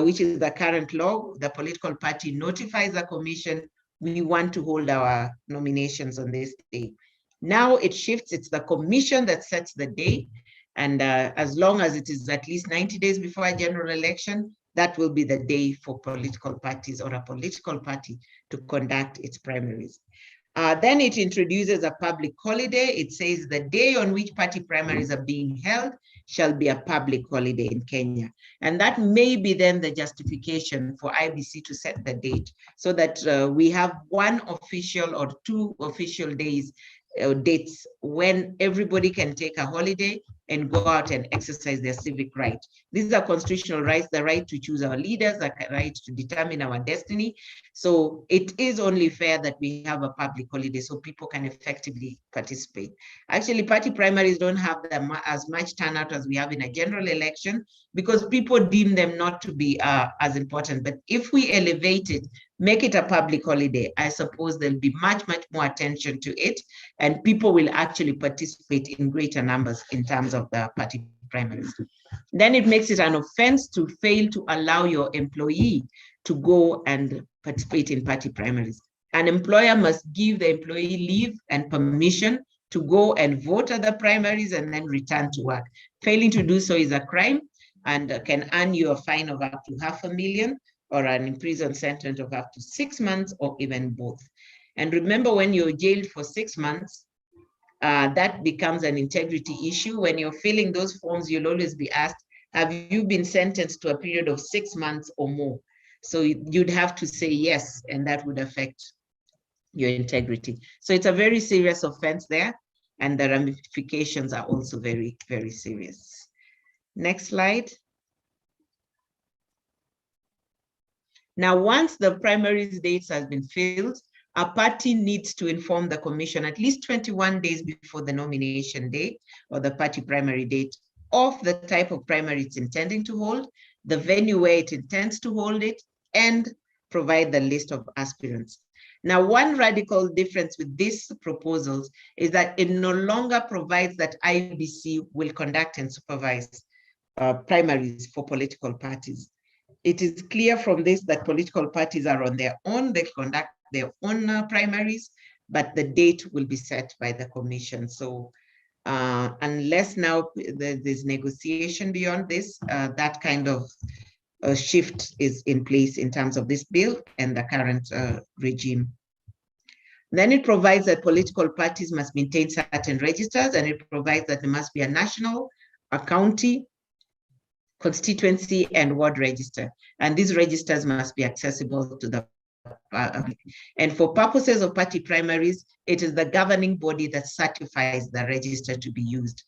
which is the current law. The political party notifies the commission, we want to hold our nominations on this day. Now it shifts, it's the commission that sets the day. And as long as it is at least 90 days before a general election, that will be the day for political parties or a political party to conduct its primaries. Then it introduces a public holiday. It says the day on which party primaries are being held shall be a public holiday in Kenya. And that may be then the justification for IBC to set the date, so that we have one official or two official days, dates when everybody can take a holiday and go out and exercise their civic right. These are constitutional rights, the right to choose our leaders, the right to determine our destiny. So it is only fair that we have a public holiday so people can effectively participate. Actually, party primaries don't have as much turnout as we have in a general election because people deem them not to be as important. But if we elevate it, make it a public holiday, I suppose there'll be much, much more attention to it, and people will actually participate in greater numbers in terms of the party primaries. Then it makes it an offense to fail to allow your employee to go and participate in party primaries. An employer must give the employee leave and permission to go and vote at the primaries and then return to work. Failing to do so is a crime and can earn you a fine of up to $500,000 or an imprisonment sentence of up to 6 months or even both. And remember, when you're jailed for 6 months, that becomes an integrity issue. When you're filling those forms, you'll always be asked, have you been sentenced to a period of 6 months or more? So you'd have to say yes, and that would affect your integrity. So it's a very serious offense there, and the ramifications are also very, very serious. Next slide. Now, once the primaries dates has been filled, a party needs to inform the commission at least 21 days before the nomination date or the party primary date of the type of primary it's intending to hold, the venue where it intends to hold it, and provide the list of aspirants. Now, one radical difference with these proposals is that it no longer provides that IBC will conduct and supervise primaries for political parties. It is clear from this that political parties are on their own, they conduct their own primaries, but the date will be set by the commission. So unless now there's negotiation beyond this, that kind of shift is in place in terms of this bill and the current regime. Then it provides that political parties must maintain certain registers, and it provides that there must be a national, a county, constituency, and ward register. And these registers must be accessible to the public. And for purposes of party primaries, it is the governing body that certifies the register to be used.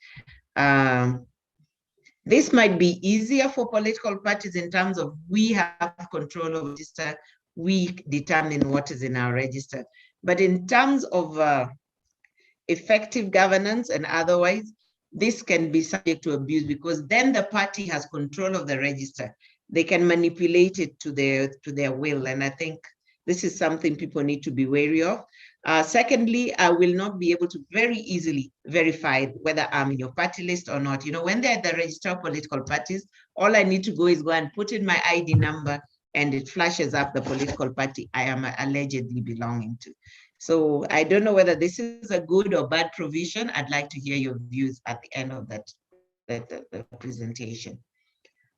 This might be easier for political parties in terms of we have control of the register, we determine what is in our register. But in terms of effective governance and otherwise, this can be subject to abuse because then the party has control of the register. They can manipulate it to their will. And I think this is something people need to be wary of. Secondly, I will not be able to very easily verify whether I'm in your party list or not. You know, when they're at the register of political parties, all I need to go is go and put in my ID number and it flashes up the political party I am allegedly belonging to. So I don't know whether this is a good or bad provision. I'd like to hear your views at the end of that presentation.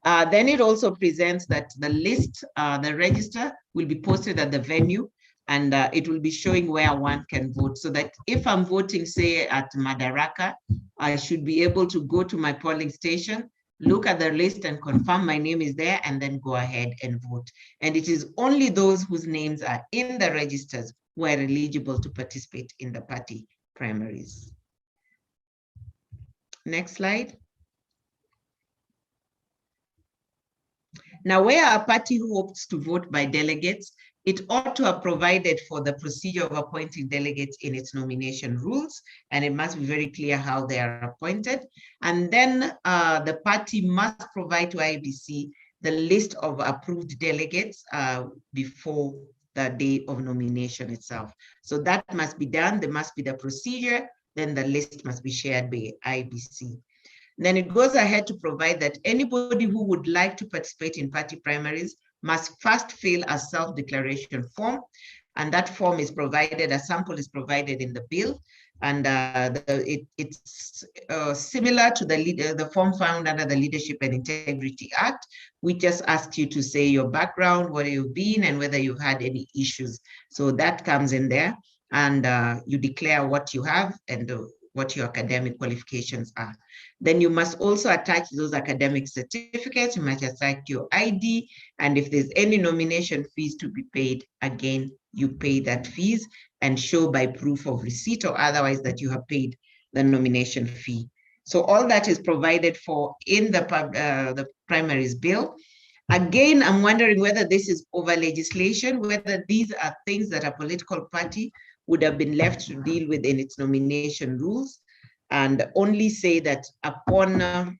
Then it also presents that the list, the register will be posted at the venue, and it will be showing where one can vote, so that if I'm voting, say, at Madaraka, I should be able to go to my polling station, look at the list and confirm my name is there, and then go ahead and vote. And it is only those whose names are in the registers who are eligible to participate in the party primaries. Next slide. Now, where a party hopes to vote by delegates, it ought to have provided for the procedure of appointing delegates in its nomination rules, and it must be very clear how they are appointed. And then the party must provide to IEBC the list of approved delegates before the day of nomination itself. So that must be done. There must be the procedure. Then the list must be shared by IEBC. Then it goes ahead to provide that anybody who would like to participate in party primaries must first fill a self-declaration form, and that form is provided, a sample is provided in the bill, and it's similar to the form found under the Leadership and Integrity Act. We just asked you to say your background, where you've been, and whether you've had any issues. So that comes in there, and you declare what you have and what your academic qualifications are. Then you must also attach those academic certificates. You must attach your ID, and if there's any nomination fees to be paid, again, you pay that fees and show by proof of receipt or otherwise that you have paid the nomination fee. So all that is provided for in the primaries bill. Again, I'm wondering whether this is over legislation, whether these are things that a political party would have been left to deal with in its nomination rules, and only say that upon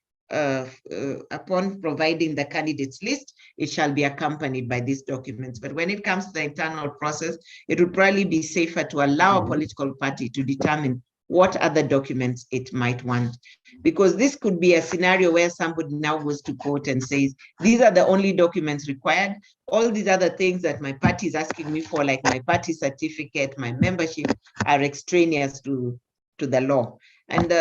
providing the candidates list, it shall be accompanied by these documents. But when it comes to the internal process, it would probably be safer to allow a political party to determine what other documents it might want. Because this could be a scenario where somebody now goes to court and says, these are the only documents required. All these other things that my party is asking me for, like my party certificate, my membership, are extraneous to the law. And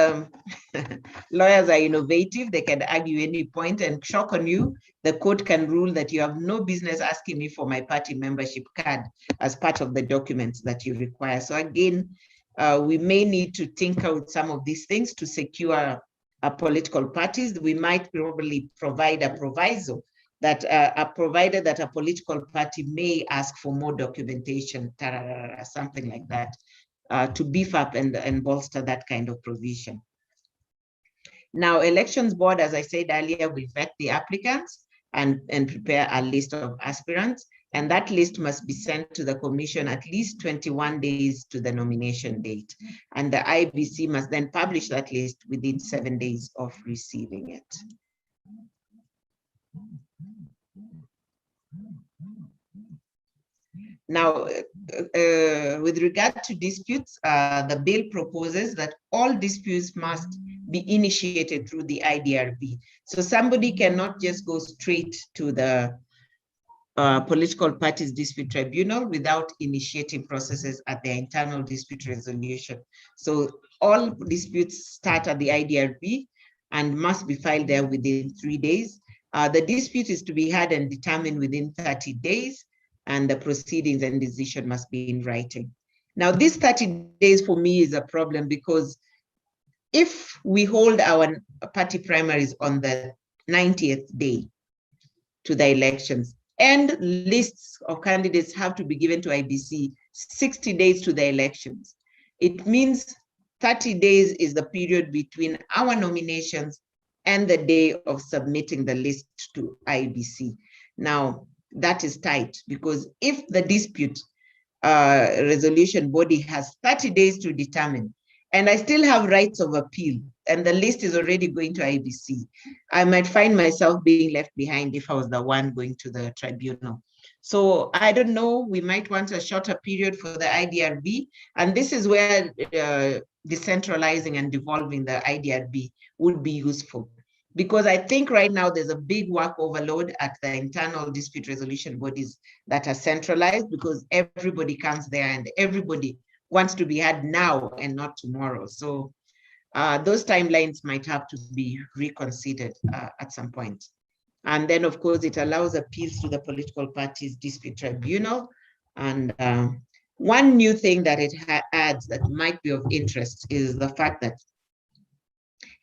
lawyers are innovative. They can argue any point and shock on you. The court can rule that you have no business asking me for my party membership card as part of the documents that you require. So again, we may need to think out some of these things to secure political parties. We might probably provide a proviso that provided that a political party may ask for more documentation, something like that, to beef up and bolster that kind of provision. Now, Elections Board, as I said earlier, will vet the applicants and prepare a list of aspirants. And that list must be sent to the commission at least 21 days to the nomination date. And the IEBC must then publish that list within 7 days of receiving it. Now, with regard to disputes, the bill proposes that all disputes must be initiated through the IDRB. So somebody cannot just go straight to the political parties dispute tribunal without initiating processes at their internal dispute resolution. So all disputes start at the IDRB and must be filed there within 3 days. The dispute is to be had and determined within 30 days, and the proceedings and decision must be in writing. Now, this 30 days for me is a problem, because if we hold our party primaries on the 90th day to the elections, and lists of candidates have to be given to IBC 60 days to the elections, it means 30 days is the period between our nominations and the day of submitting the list to IBC. Now, that is tight, because if the dispute resolution body has 30 days to determine, and I still have rights of appeal, and the list is already going to IBC, I might find myself being left behind if I was the one going to the tribunal. So I don't know, we might want a shorter period for the IDRB, and this is where decentralizing and devolving the IDRB would be useful. Because I think right now there's a big work overload at the internal dispute resolution bodies that are centralized, because everybody comes there and everybody wants to be had now and not tomorrow. So those timelines might have to be reconsidered at some point. And then, of course, it allows appeals to the political parties dispute tribunal. And one new thing that it adds that might be of interest is the fact that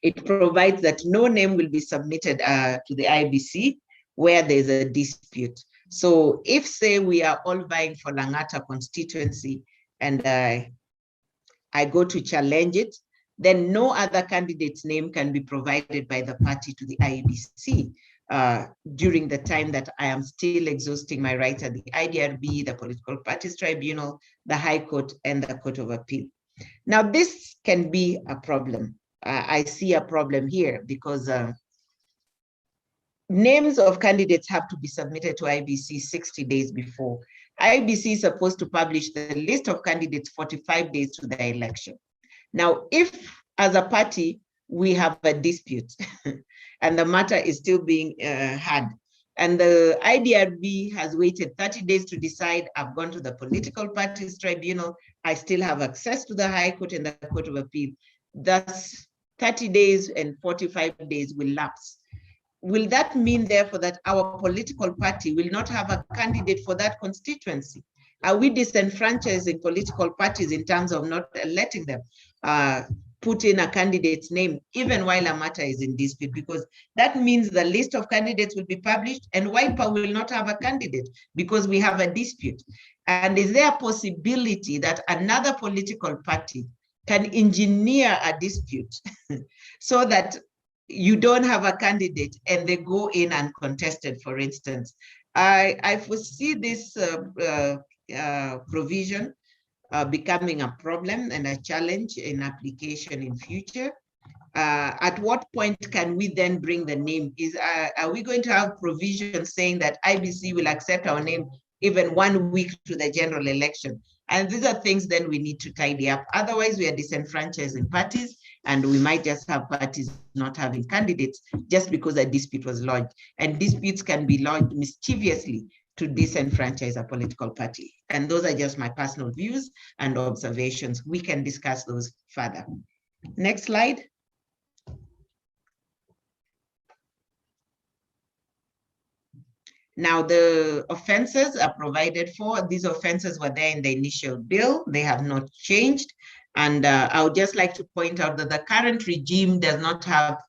it provides that no name will be submitted to the IBC where there's a dispute. So if, say, we are all vying for Langata constituency and I go to challenge it, then no other candidate's name can be provided by the party to the IBC during the time that I am still exhausting my rights at the IDRB, the Political Parties Tribunal, the High Court, and the Court of Appeal. Now, this can be a problem. I see a problem here, because names of candidates have to be submitted to IBC 60 days before. IBC is supposed to publish the list of candidates 45 days to the election. Now, if as a party, we have a dispute and the matter is still being had, and the IDRB has waited 30 days to decide, I've gone to the Political Parties Tribunal, I still have access to the High Court and the Court of Appeal, thus 30 days and 45 days will lapse. Will that mean, therefore, that our political party will not have a candidate for that constituency? Are we disenfranchising political parties in terms of not letting them put in a candidate's name, even while a matter is in dispute? Because that means the list of candidates will be published and WIPA will not have a candidate because we have a dispute. And is there a possibility that another political party can engineer a dispute so that you don't have a candidate and they go in uncontested, for instance? I foresee this provision becoming a problem and a challenge in application in future. At what point can we then bring the name? Are we going to have provisions saying that IBC will accept our name even 1 week to the general election? And these are things then we need to tidy up. Otherwise, we are disenfranchising parties, and we might just have parties not having candidates just because a dispute was lodged. And disputes can be lodged mischievously to disenfranchise a political party. And those are just my personal views and observations. We can discuss those further. Next slide. Now, the offenses are provided for. These offenses were there in the initial bill. They have not changed. And I would just like to point out that the current regime does not have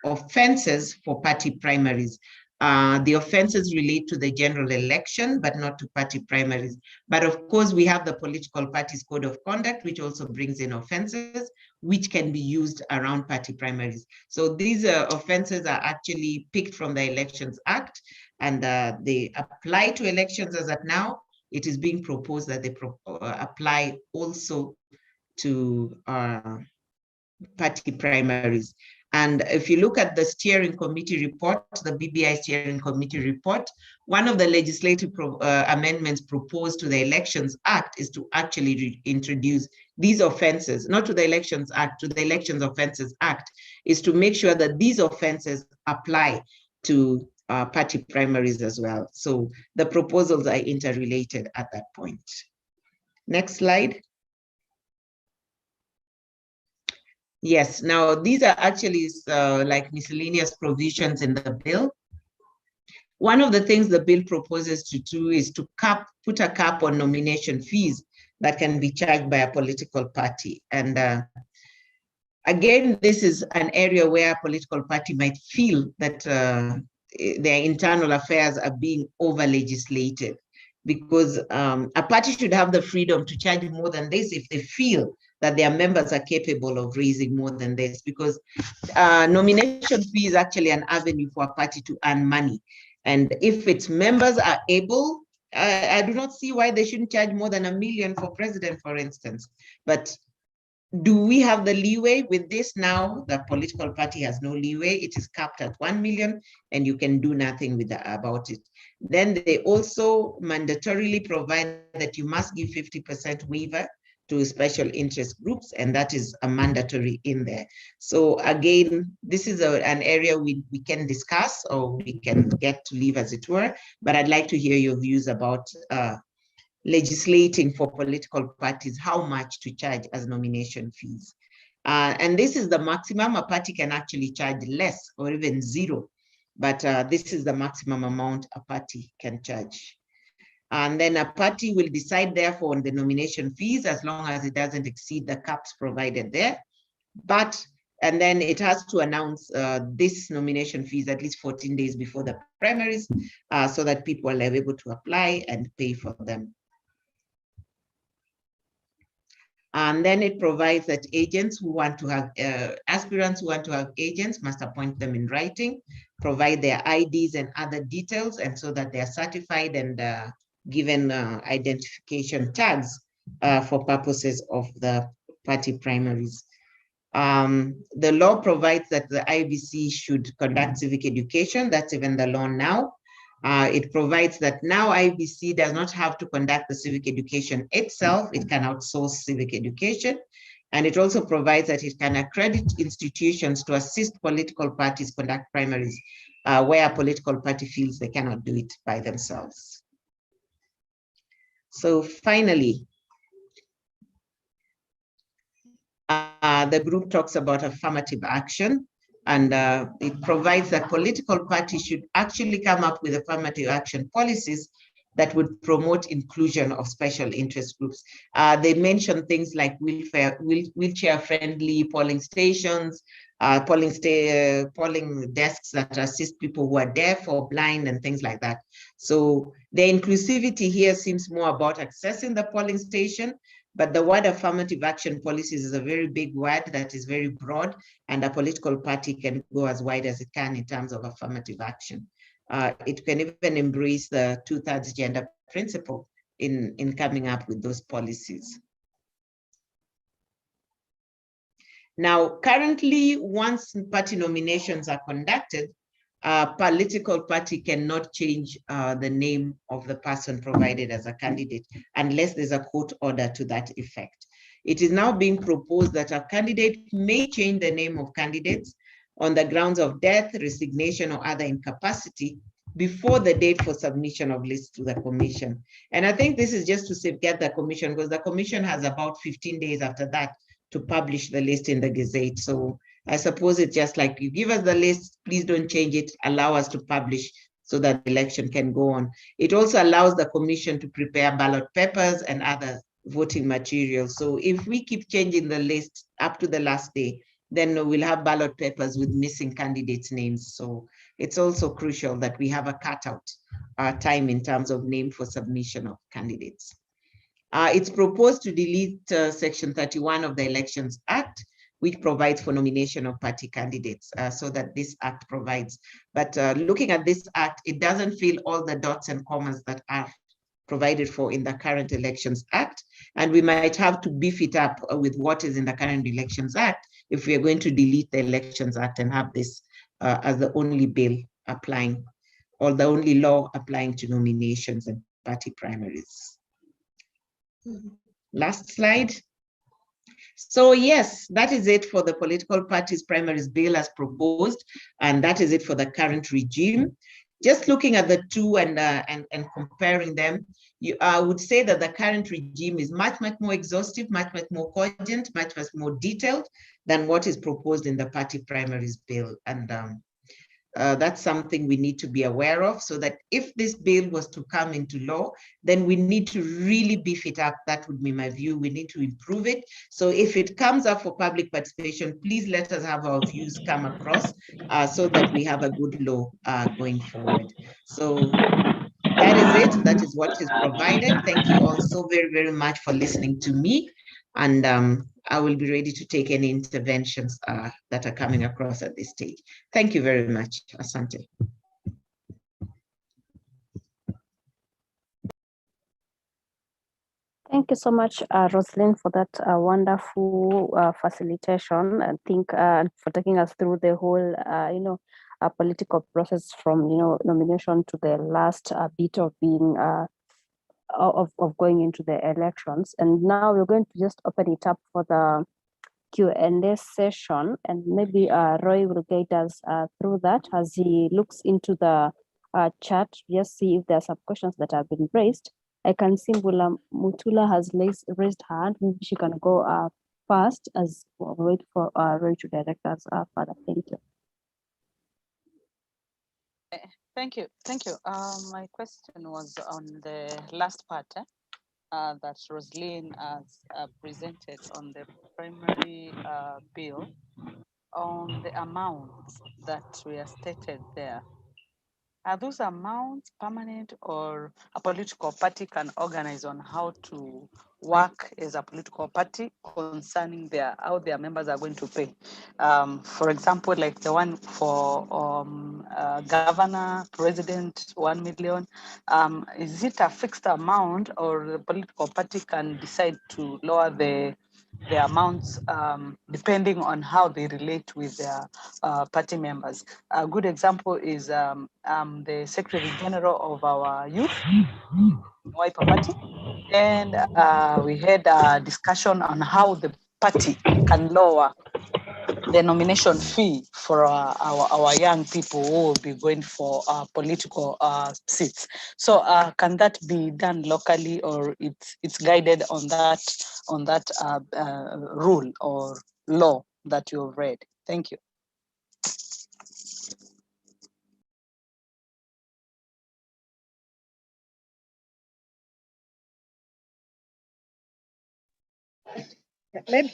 offenses for party primaries. The offenses relate to the general election, but not to party primaries. But of course, we have the Political Parties Code of Conduct, which also brings in offenses, which can be used around party primaries. So these offenses are actually picked from the Elections Act, and they apply to elections as at now. It is being proposed that they apply also to party primaries. And if you look at the steering committee report, the BBI steering committee report, one of the legislative amendments proposed to the Elections Act is to actually introduce these offenses, not to the Elections Act, to the Elections Offences Act, is to make sure that these offenses apply to party primaries as well. So the proposals are interrelated at that point. Next slide. Yes, now these are actually like miscellaneous provisions in the bill. One of the things the bill proposes to do is to put a cap on nomination fees that can be charged by a political party. And again, this is an area where a political party might feel that their internal affairs are being over-legislated, because a party should have the freedom to charge more than this if they feel that their members are capable of raising more than this, because nomination fee is actually an avenue for a party to earn money. And if its members are able, I do not see why they shouldn't charge more than $1 million for president, for instance. But do we have the leeway with this now? The political party has no leeway. It is capped at 1 million and you can do nothing with about it. Then they also mandatorily provide that you must give 50% waiver to special interest groups, and that is a mandatory in there. So again, this is an area we can discuss, or we can get to leave, as it were, but I'd like to hear your views about legislating for political parties how much to charge as nomination fees. And this is the maximum. A party can actually charge less or even zero, but this is the maximum amount a party can charge. And then a party will decide, therefore, on the nomination fees as long as it doesn't exceed the caps provided there. And then it has to announce this nomination fees at least 14 days before the primaries, so that people are able to apply and pay for them. And then it provides that agents who want to have, aspirants who want to have agents must appoint them in writing, provide their IDs and other details, and so that they are certified and given identification tags for purposes of the party primaries. The law provides that the IBC should conduct civic education. That's even the law now. It provides that now IBC does not have to conduct the civic education itself. It can outsource civic education. And it also provides that it can accredit institutions to assist political parties conduct primaries where a political party feels they cannot do it by themselves. So finally, the group talks about affirmative action, and it provides that political parties should actually come up with affirmative action policies that would promote inclusion of special interest groups. They mention things like wheelchair-friendly polling stations, polling desks that assist people who are deaf or blind and things like that. So the inclusivity here seems more about accessing the polling station, but the word affirmative action policies is a very big word that is very broad, and a political party can go as wide as it can in terms of affirmative action. It can even embrace the 2/3 gender principle in coming up with those policies. Now, currently, once party nominations are conducted, a political party cannot change the name of the person provided as a candidate unless there's a court order to that effect. It is now being proposed that a candidate may change the name of candidates on the grounds of death, resignation, or other incapacity before the date for submission of lists to the commission. And I think this is just to safeguard the commission, because the commission has about 15 days after that to publish the list in the Gazette. So I suppose it's just like, you give us the list, please don't change it, allow us to publish so that the election can go on. It also allows the commission to prepare ballot papers and other voting materials. So if we keep changing the list up to the last day, then we'll have ballot papers with missing candidates' names. So it's also crucial that we have a cutout time in terms of name for submission of candidates. It's proposed to delete Section 31 of the Elections Act, which provides for nomination of party candidates, so that this act provides. But looking at this act, it doesn't fill all the dots and commas that are provided for in the current Elections Act. And we might have to beef it up with what is in the current Elections Act if we are going to delete the Elections Act and have this as the only bill applying, or the only law applying to nominations and party primaries. Last slide. So yes, that is it for the political parties primaries bill as proposed, and that is it for the current regime. just looking at the two and comparing them, I would say that the current regime is much more exhaustive, much more cogent, much more detailed than what is proposed in the party primaries bill. And that's something we need to be aware of, so that if this bill was to come into law, then we need to really beef it up. That would be my view. We need to improve it. So if it comes up for public participation, please let us have our views come across so that we have a good law going forward. So that is it. That is what is provided. Thank you all so very much for listening to me. And I will be ready to take any interventions that are coming across at this stage. Thank you very much. Asante. Thank you so much, Roslyn, for that wonderful facilitation. I think for taking us through the whole, political process from, nomination to the last bit of being of going into the elections. And now we're going to just open it up for the Q&A session, and maybe Roy will guide us through that as he looks into the chat, just see if there are some questions that have been raised. I can see Mutula has raised her hand. Maybe she can go first as we wait for Roy to direct us further. Thank you. Thank you. My question was on the last part that Roslyn has presented on the primary bill, on the amounts that were stated there. Are those amounts permanent, or a political party can organize on how to work as a political party concerning how their members are going to pay? For example, like the one for governor, president, 1 million. Is it a fixed amount, or the political party can decide to lower the amounts depending on how they relate with their party members? A good example is the Secretary General of our youth, Wiper Party, and we had a discussion on how the party can lower the nomination fee for our young people who will be going for political seats. So can that be done locally, or it's guided on that rule or law that you've read? Thank you.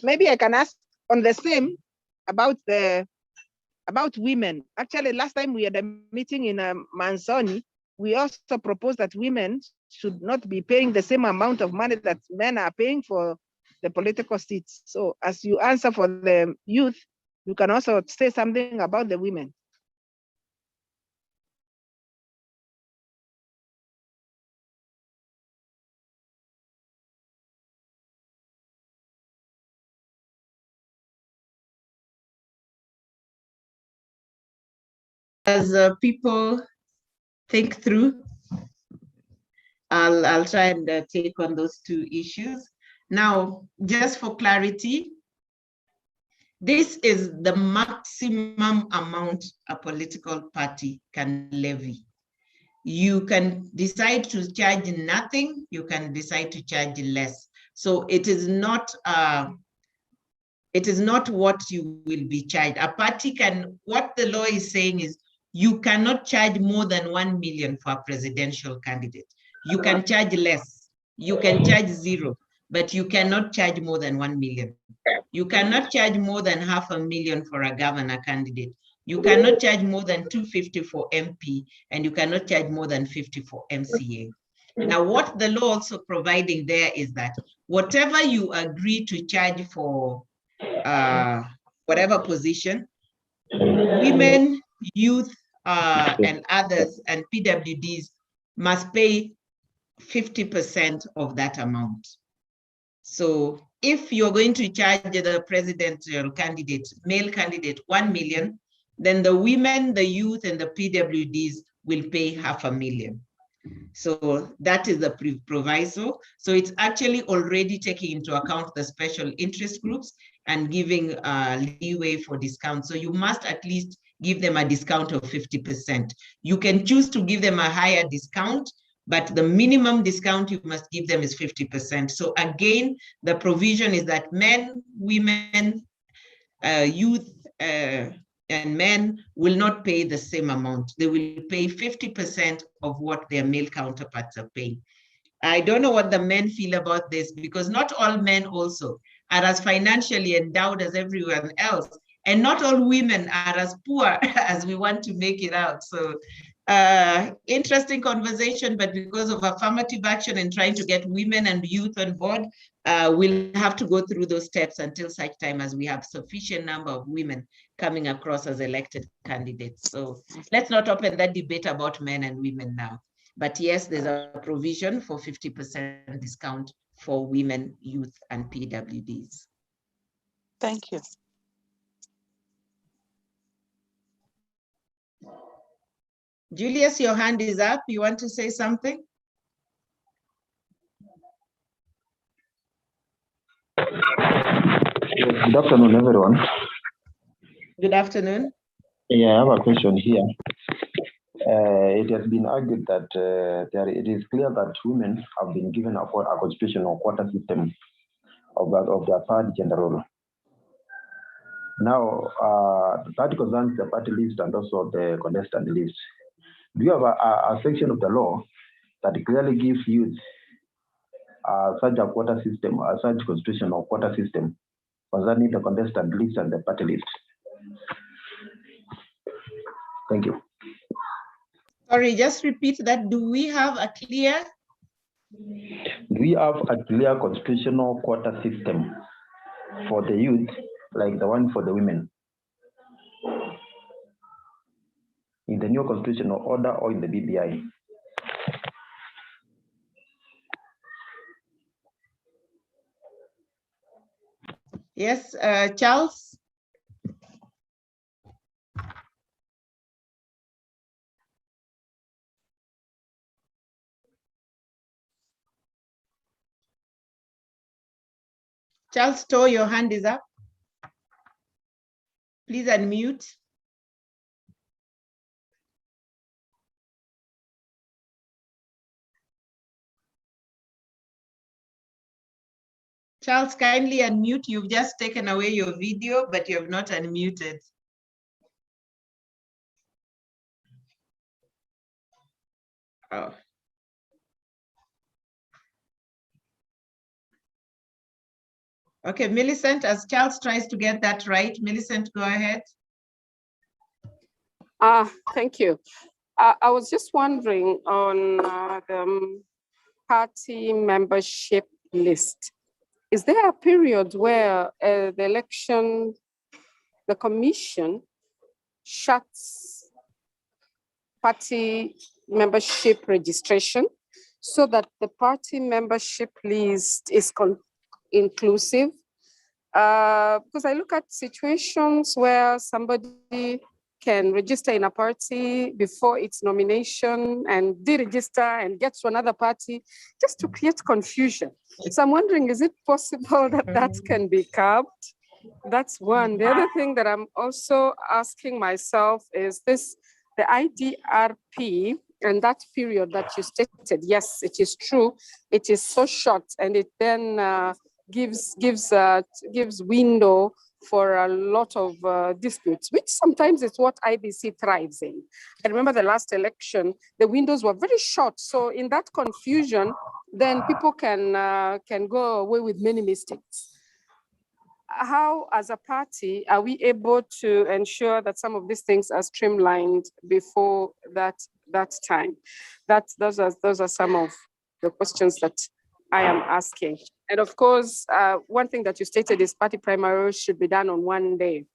Maybe I can ask on the same about women. Actually, last time we had a meeting in Manzoni, we also proposed that women should not be paying the same amount of money that men are paying for the political seats. So as you answer for the youth, you can also say something about the women. As people think through, I'll try and take on those two issues. Now, just for clarity, this is the maximum amount a political party can levy. You can decide to charge nothing, you can decide to charge less. So it is not what you will be charged. A party can, what the law is saying is, you cannot charge more than 1 million for a presidential candidate. You can charge less, you can charge 0, but you cannot charge more than 1 million. You cannot charge more than 500,000 for a governor candidate. You cannot charge more than 250 for MP, and you cannot charge more than 50 for MCA. Now, what the law also providing there is that whatever you agree to charge for whatever position, women, youth, and others, and PWDs must pay 50% of that amount. So if you're going to charge the presidential candidate, male candidate, 1 million, then the women, the youth, and the PWDs will pay 500,000. So that is the proviso. So it's actually already taking into account the special interest groups and giving leeway for discount. So you must at least give them a discount of 50%. You can choose to give them a higher discount, but the minimum discount you must give them is 50%. So again, the provision is that men, women, youth, and men will not pay the same amount. They will pay 50% of what their male counterparts are paying. I don't know what the men feel about this, because not all men also are as financially endowed as everyone else. And not all women are as poor as we want to make it out. So interesting conversation, but because of affirmative action and trying to get women and youth on board, we'll have to go through those steps until such time as we have sufficient number of women coming across as elected candidates. So let's not open that debate about men and women now. But yes, there's a provision for 50% discount for women, youth, and PWDs. Thank you. Julius, your hand is up. You want to say something? Good afternoon, everyone. Good afternoon. Yeah, I have a question here. It has been argued that it is clear that women have been given a constitutional quota system of their third gender role. Now, that concerns the party list and also the contestant list. Do you have a section of the law that clearly gives youth such a quota system, such constitutional quota system concerning the contestant list and the party list? Thank you. Sorry, just repeat that. Do we have a clear? Do we have a clear constitutional quota system for the youth, like the one for the women, in the new constitutional order or in the BBI? Yes, Charles? Charles Stowe, your hand is up. Please unmute. Charles, kindly unmute. You've just taken away your video, but you have not unmuted. Oh. Okay, Millicent, as Charles tries to get that right, Millicent, go ahead. Thank you. I was just wondering on the party membership list. Is there a period where the commission shuts party membership registration so that the party membership list is inclusive? Because I look at situations where somebody can register in a party before its nomination and deregister and get to another party just to create confusion. So I'm wondering, is it possible that that can be curbed? That's one. The other thing that I'm also asking myself is this, the IDRP and that period that you stated, yes, it is true. It is so short and it then gives window for a lot of disputes, which sometimes is what IBC thrives in. I remember the last election, the windows were very short. So in that confusion, then people can go away with many mistakes. How, as a party, are we able to ensure that some of these things are streamlined before that time? Those are some of the questions that I am asking. And of course, one thing that you stated is party primaries should be done on one day.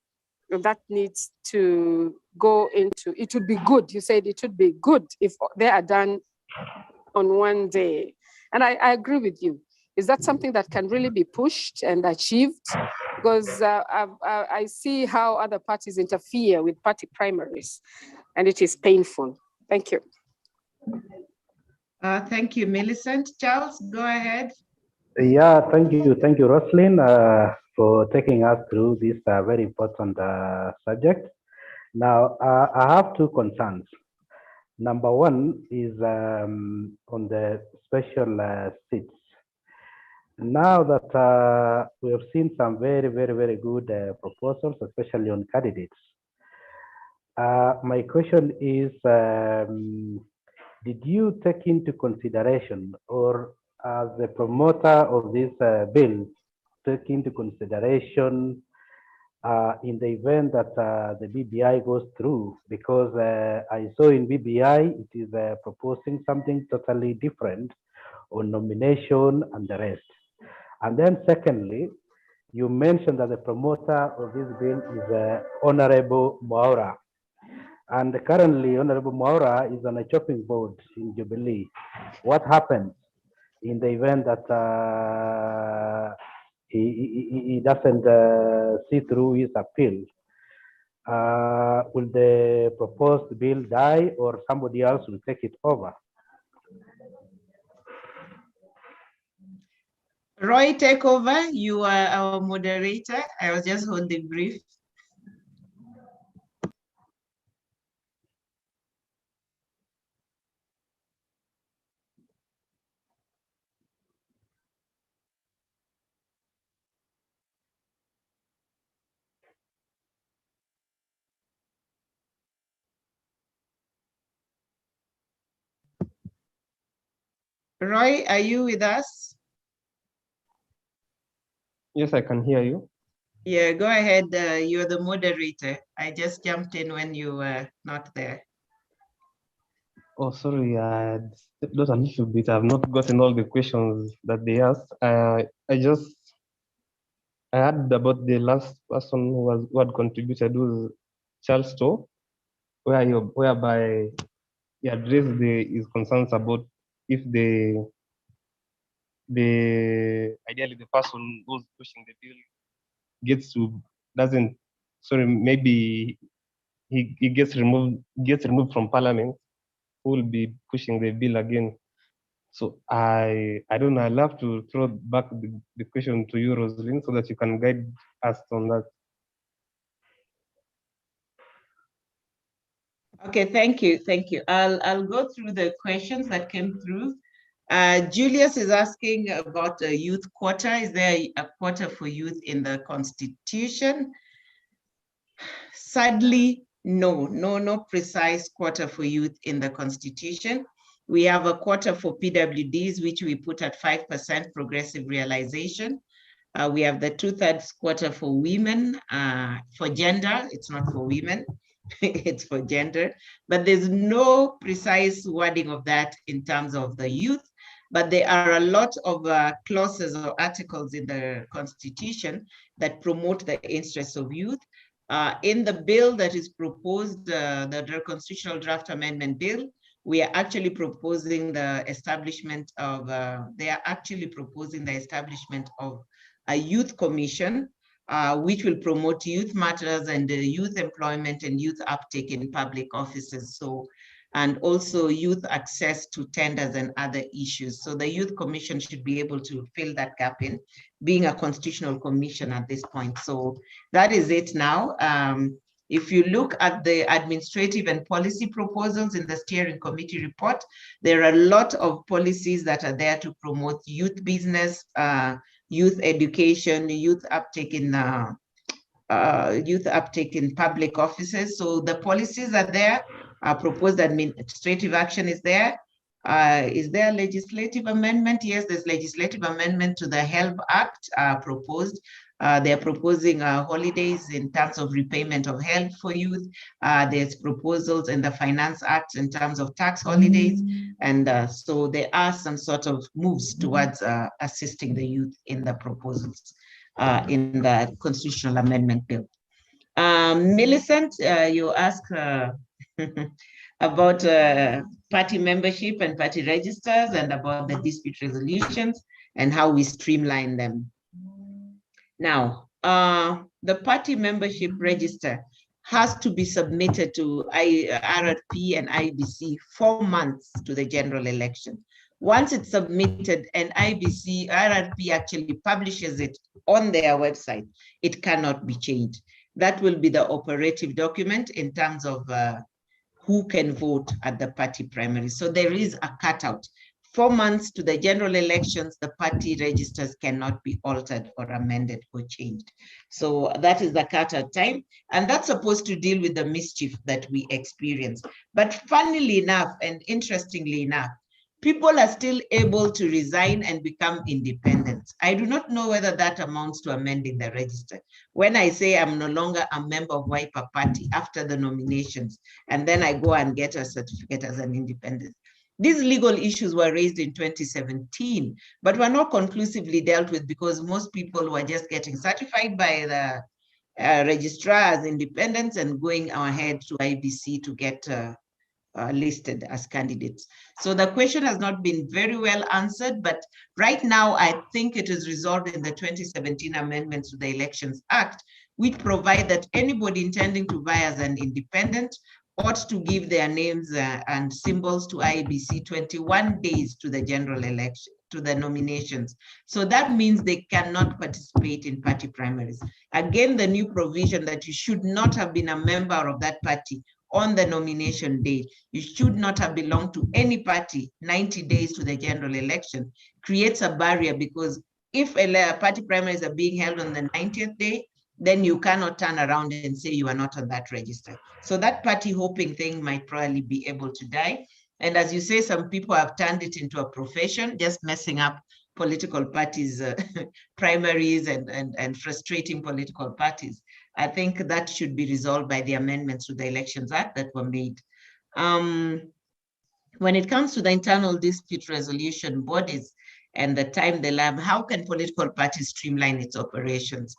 That needs to go into, it would be good. You said it would be good if they are done on one day. And I agree with you. Is that something that can really be pushed and achieved? Because I see how other parties interfere with party primaries, and it is painful. Thank you. Thank you, Millicent. Charles, go ahead. Yeah, thank you, Roslyn, for taking us through this very important subject. Now, I have two concerns. Number one is on the special seats. Now that we have seen some very, very, very good proposals, especially on candidates. My question is, did you take into consideration, or as the promoter of this bill, take into consideration in the event that the BBI goes through? Because I saw in BBI, it is proposing something totally different on nomination and the rest. And then secondly, you mentioned that the promoter of this bill is Honorable Maura. And currently, Honorable Maura is on a chopping board in Jubilee. What happens in the event that he doesn't see through his appeal? Will the proposed bill die, or somebody else will take it over? Roy, take over. You are our moderator. I was just holding brief. Roy, are you with us? Yes, I can hear you. Yeah, go ahead. You're the moderator. I just jumped in when you were not there. Oh, sorry, those a little bit. I've not gotten all the questions that they asked. I heard about the last person who had contributed, was Charles Stowe, whereby he addressed his concerns about if the ideally the person who's pushing the bill maybe he gets removed from parliament, who will be pushing the bill again. So I don't know. I'll have to throw back the question to you, Rosalind, so that you can guide us on that. Okay, thank you. I'll go through the questions that came through. Julius is asking about a youth quota. Is there a quota for youth in the Constitution? Sadly, no precise quota for youth in the Constitution. We have a quota for PWDs, which we put at 5% progressive realization. We have the 2/3 quota for women, for gender. It's not for women, it's for gender, but there's no precise wording of that in terms of the youth. But there are a lot of clauses or articles in the Constitution that promote the interests of youth. In the bill that is proposed, the Constitutional Draft Amendment Bill, we are actually proposing the establishment of, a youth commission, which will promote youth matters and youth employment and youth uptake in public offices. So, and also youth access to tenders and other issues. So the Youth Commission should be able to fill that gap in, being a constitutional commission at this point. So that is it now. If you look at the administrative and policy proposals in the steering committee report, there are a lot of policies that are there to promote youth business, youth education, youth uptake in public offices. So the policies are there. Proposed administrative action is there. Is there a legislative amendment? Yes, there's legislative amendment to the HELP Act proposed. They're proposing holidays in terms of repayment of help for youth. There's proposals in the Finance Act in terms of tax holidays. And so there are some sort of moves towards assisting the youth in the proposals in the Constitutional Amendment Bill. Millicent, you ask about party membership and party registers and about the dispute resolutions and how we streamline them. Now, the party membership register has to be submitted to RRP and IBC 4 months to the general election. Once it's submitted and RRP actually publishes it on their website, it cannot be changed. That will be the operative document in terms of who can vote at the party primary. So there is a cutout. 4 months to the general elections, the party registers cannot be altered or amended or changed. So that is the cutout time. And that's supposed to deal with the mischief that we experience. But funnily enough, and interestingly enough, people are still able to resign and become independent. I do not know whether that amounts to amending the register. When I say I'm no longer a member of Wiper Party after the nominations, and then I go and get a certificate as an independent. These legal issues were raised in 2017, but were not conclusively dealt with because most people were just getting certified by the registrar as independents and going ahead to IBC to get listed as candidates. So the question has not been very well answered, but right now I think it is resolved in the 2017 amendments to the Elections Act, which provide that anybody intending to vie as an independent ought to give their names and symbols to IEBC 21 days to the general election, to the nominations. So that means they cannot participate in party primaries. Again, the new provision that you should not have been a member of that party on the nomination day, you should not have belonged to any party 90 days to the general election, creates a barrier because if a party primaries are being held on the 90th day, then you cannot turn around and say you are not on that register. So that party hopping thing might probably be able to die. And as you say, some people have turned it into a profession, just messing up political parties' primaries and frustrating political parties. I think that should be resolved by the amendments to the Elections Act that were made. When it comes to the internal dispute resolution bodies and the time they have, how can political parties streamline its operations?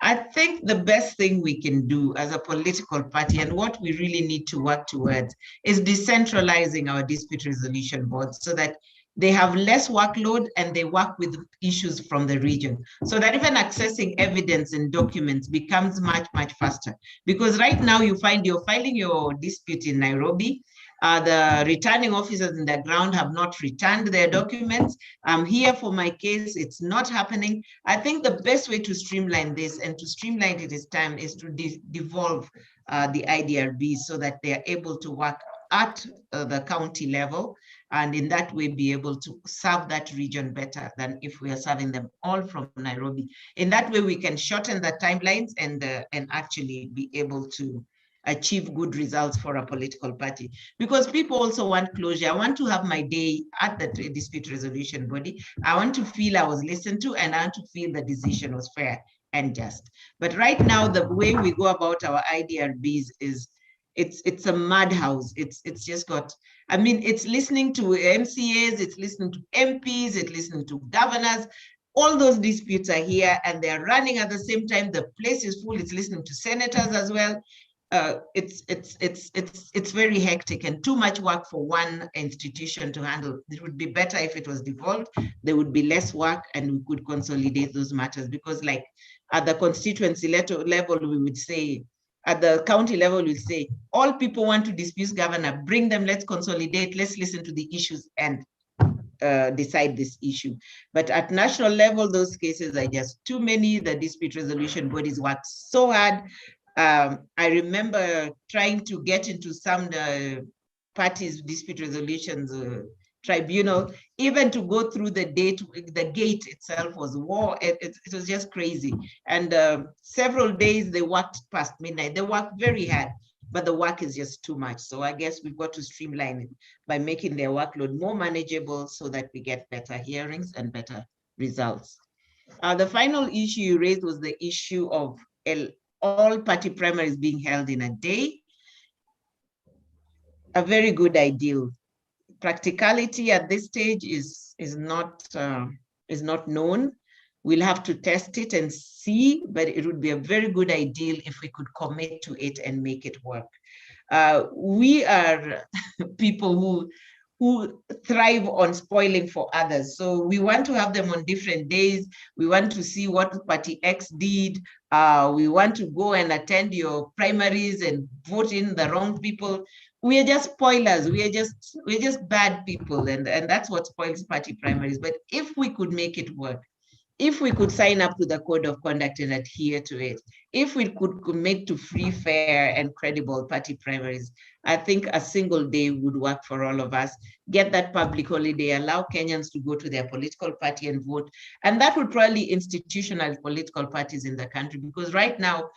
I think the best thing we can do as a political party and what we really need to work towards is decentralizing our dispute resolution boards so that they have less workload and they work with issues from the region so that even accessing evidence and documents becomes much, much faster. Because right now you find you're filing your dispute in Nairobi, the returning officers in the ground have not returned their documents. I'm here for my case, it's not happening. I think the best way to streamline this and to streamline it this time is to devolve the IDRBs so that they are able to work at the county level and in that way be able to serve that region better than if we are serving them all from Nairobi. In that way we can shorten the timelines and actually be able to achieve good results for a political party. Because people also want closure. I want to have my day at the dispute resolution body. I want to feel I was listened to and I want to feel the decision was fair and just. But right now, the way we go about our IDRBs is it's a madhouse. It's just got, I mean, it's listening to MCAs, it's listening to MPs, it's listening to governors. All those disputes are here and they're running at the same time. The place is full. It's listening to senators as well. It's very hectic and too much work for one institution to handle. It would be better if it was devolved. There would be less work and we could consolidate those matters because like at the constituency level, we would say, at the county level, we say, all people want to dispute governor, bring them, let's consolidate, let's listen to the issues and decide this issue. But at national level, those cases are just too many. The dispute resolution bodies work so hard. I remember trying to get into some parties' dispute resolutions tribunal, even to go through the gate itself was war. It was just crazy. And several days they worked past midnight. They worked very hard, but the work is just too much. So I guess we've got to streamline it by making their workload more manageable so that we get better hearings and better results. The final issue you raised was the issue of all party primaries being held in a day. A very good ideal. Practicality at this stage is not known. We'll have to test it and see, but it would be a very good ideal if we could commit to it and make it work. We are people who thrive on spoiling for others. So we want to have them on different days. We want to see what Party X did. We want to go and attend your primaries and vote in the wrong people. We are just spoilers. We're just bad people, and that's what spoils party primaries. But if we could make it work, if we could sign up to the code of conduct and adhere to it, if we could commit to free, fair, and credible party primaries, I think a single day would work for all of us. Get that public holiday, allow Kenyans to go to their political party and vote. And that would probably institutionalize political parties in the country, because right now,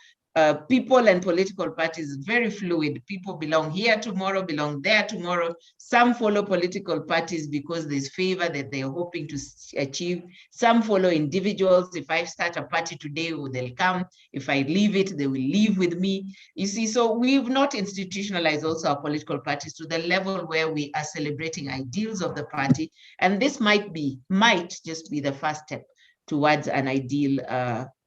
people and political parties is very fluid. People belong here tomorrow, belong there tomorrow. Some follow political parties because there's favor that they're hoping to achieve. Some follow individuals. If I start a party today, they'll come. If I leave it, they will leave with me. You see, so we've not institutionalized also our political parties to the level where we are celebrating ideals of the party. And this might just be the first step towards an ideal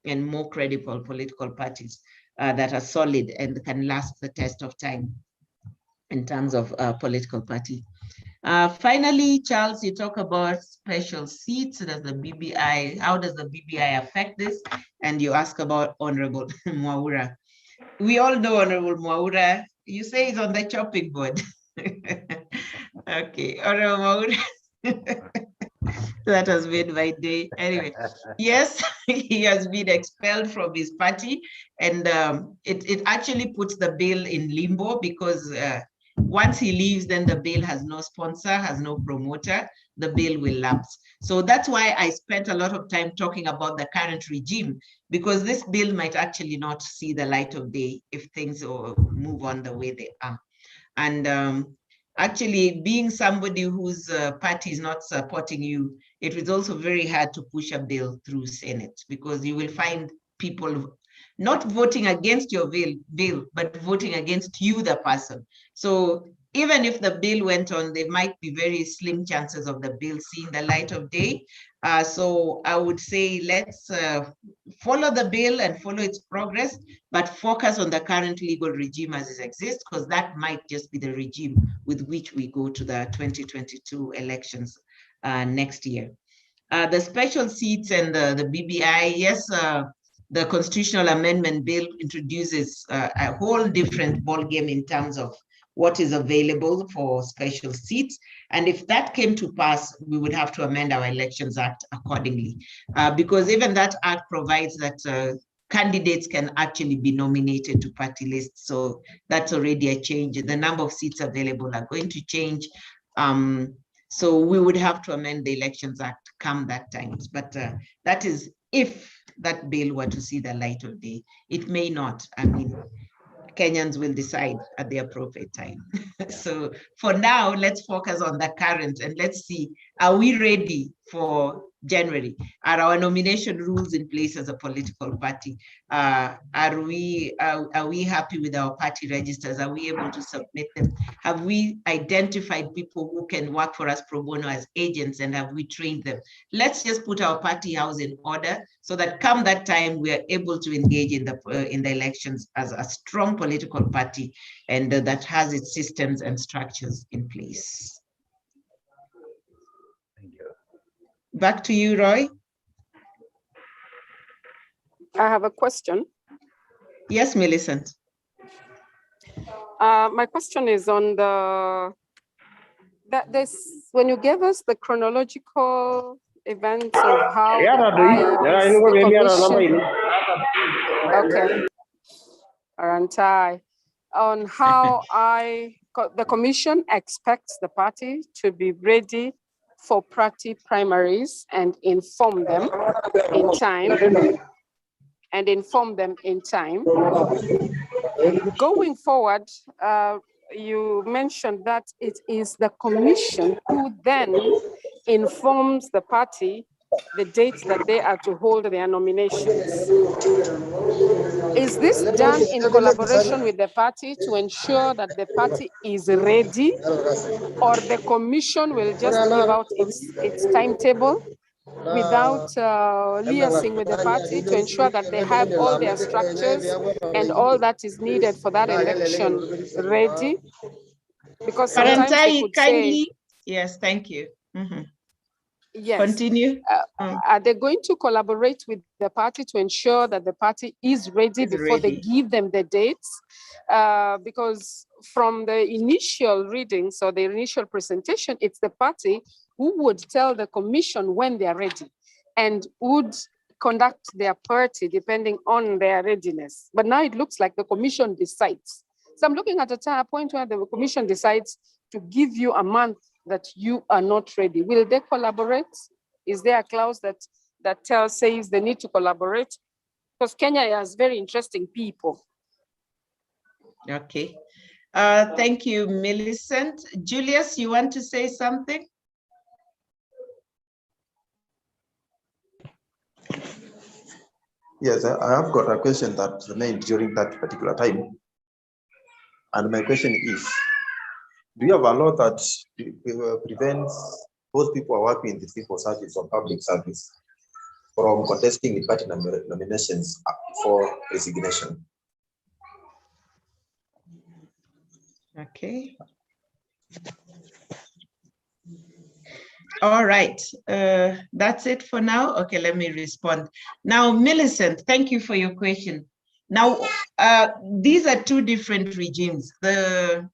and more credible political parties that are solid and can last the test of time in terms of political party. Finally, Charles, you talk about special seats. Does the BBI, how does the BBI affect this? And you ask about Honorable Mwaura. We all know Honorable Mwaura. You say he's on the chopping board. Okay, Honorable Mwaura. That has made my day. Anyway, yes, he has been expelled from his party, and it actually puts the bill in limbo, because once he leaves, then the bill has no sponsor, has no promoter, the bill will lapse. So that's why I spent a lot of time talking about the current regime, because this bill might actually not see the light of day if things move on the way they are. And actually, being somebody whose party is not supporting you, it is also very hard to push a bill through Senate, because you will find people not voting against your bill, but voting against you, the person. So even if the bill went on, there might be very slim chances of the bill seeing the light of day. So I would say let's follow the bill and follow its progress, but focus on the current legal regime as it exists, because that might just be the regime with which we go to the 2022 elections next year. The special seats and the BBI, yes, the constitutional amendment bill introduces a whole different ballgame in terms of what is available for special seats. And if that came to pass, we would have to amend our Elections Act accordingly, because even that act provides that candidates can actually be nominated to party lists. So that's already a change. The number of seats available are going to change. So we would have to amend the Elections Act come that time. But that is if that bill were to see the light of day. It may not. I mean, Kenyans will decide at the appropriate time. So for now, let's focus on the current and let's see, are we ready for January? Are our nomination rules in place as a political party? Are we happy with our party registers? Are we able to submit them? Have we identified people who can work for us pro bono as agents, and have we trained them? Let's just put our party house in order so that come that time, we are able to engage in the elections as a strong political party, and that has its systems and structures in place. Thank you. Back to you, Roy. I have a question. Yes, Millicent. My question is on when you gave us the chronological events of how the commission, okay, on how the commission expects the party to be ready for party primaries and inform them in time. Going forward, you mentioned that it is the commission who then informs the party the dates that they are to hold their nominations. Is this done in collaboration with the party to ensure that the party is ready, or the commission will just give out its timetable without liaising with the party to ensure that they have all their structures and all that is needed for that election ready? Because sometimes they could say, yes, thank you. Mm-hmm. Yes. Continue. Are they going to collaborate with the party to ensure that the party is ready before they give them the dates? Because from the initial readings or the initial presentation, it's the party who would tell the commission when they are ready. and would conduct their party depending on their readiness. But now it looks like the commission decides. So I'm looking at a point where the commission decides to give you a month that you are not ready. Will they collaborate? Is there a clause that says they need to collaborate? Because Kenya has very interesting people. Okay. Thank you, Millicent. Julius, you want to say something? Yes, I have got a question that remained during that particular time. And my question is, do you have a law that prevents those people who are working in the civil service or public service from contesting the party nominations for resignation? Okay. All right, that's it for now. Okay, let me respond. Now, Millicent, thank you for your question. Now, these are two different regimes. The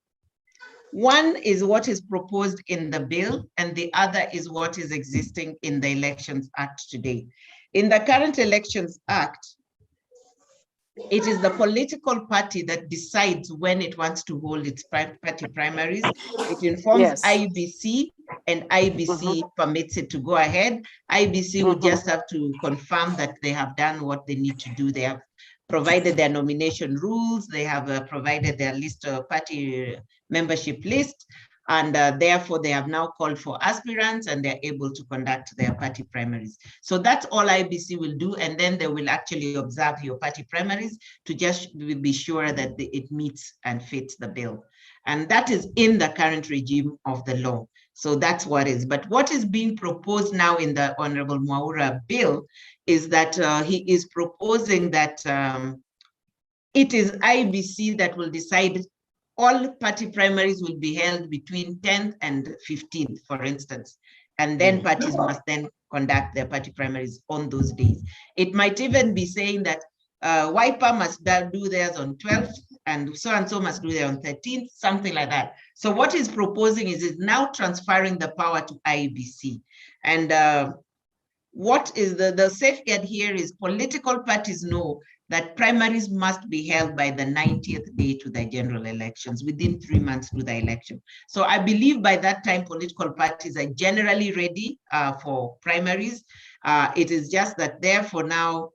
one is what is proposed in the bill, and the other is what is existing in the Elections Act today. In the current Elections Act, it is the political party that decides when it wants to hold its party primaries. It informs IBC, and IBC permits it to go ahead. IBC would just have to confirm that they have done what they need to do. They have provided their nomination rules. They have provided their list of party membership list. And therefore, they have now called for aspirants, and they're able to conduct their party primaries. So that's all IBC will do. And then they will actually observe your party primaries to just be sure that it meets and fits the bill. And that is in the current regime of the law. So that's what is. But what is being proposed now in the Honorable Mwaura bill is that he is proposing that it is IBC that will decide all party primaries will be held between 10th and 15th, for instance. And then parties must then conduct their party primaries on those days. It might even be saying that Wiper must do theirs on 12th, and so must do theirs on 13th, something like that. So what he's proposing is now transferring the power to IBC. And what is the safeguard here is political parties know that primaries must be held by the 90th day to the general elections, within 3 months to the election. So I believe by that time, political parties are generally ready for primaries. It is just that therefore now,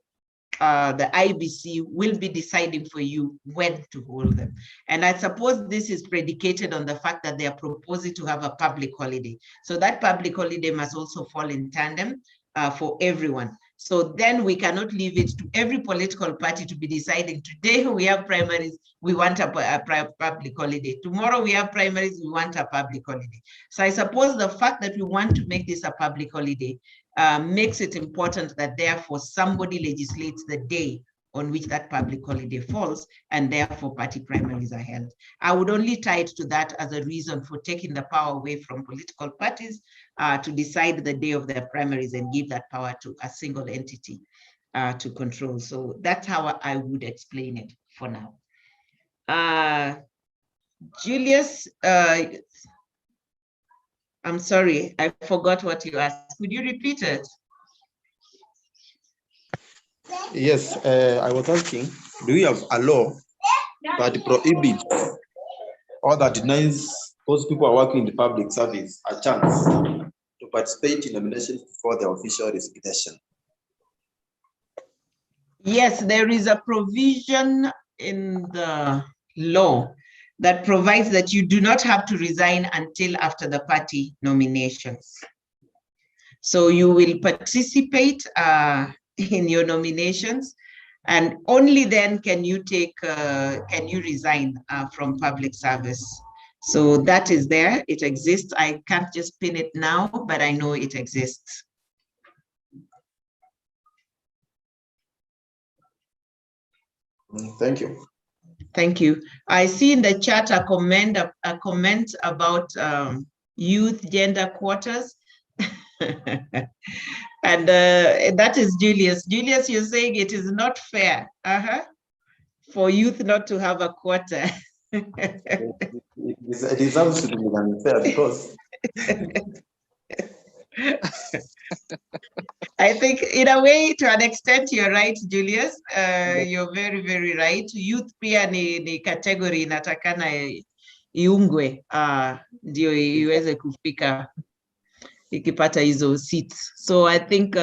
the IBC will be deciding for you when to hold them. And I suppose this is predicated on the fact that they are proposing to have a public holiday. So that public holiday must also fall in tandem for everyone. So then we cannot leave it to every political party to be deciding today we have primaries, we want a public holiday. Tomorrow we have primaries, we want a public holiday. So I suppose the fact that we want to make this a public holiday makes it important that therefore somebody legislates the day on which that public holiday falls, and therefore party primaries are held. I would only tie it to that as a reason for taking the power away from political parties to decide the day of their primaries and give that power to a single entity to control. So that's how I would explain it for now. Julius, I'm sorry, I forgot what you asked. Could you repeat it? Yes, I was asking, do you have a law that prohibits or that denies those people who are working in the public service a chance to participate in nominations for their official resignation? Yes, there is a provision in the law that provides that you do not have to resign until after the party nominations. So you will participate in your nominations, and only then can you resign from public service. So that is there, it exists. I can't just pin it now, but I know it exists. Thank you. Thank you. I see in the chat a comment about youth gender quotas. And that is Julius. Julius, you're saying it is not fair for youth not to have a quota. It is absolutely unfair because I think in a way, to an extent, you're right, Julius. You're very, very right. Youth pia ni category inatakana iungwe ndio iweze kufika ikipata hizo seats. So I think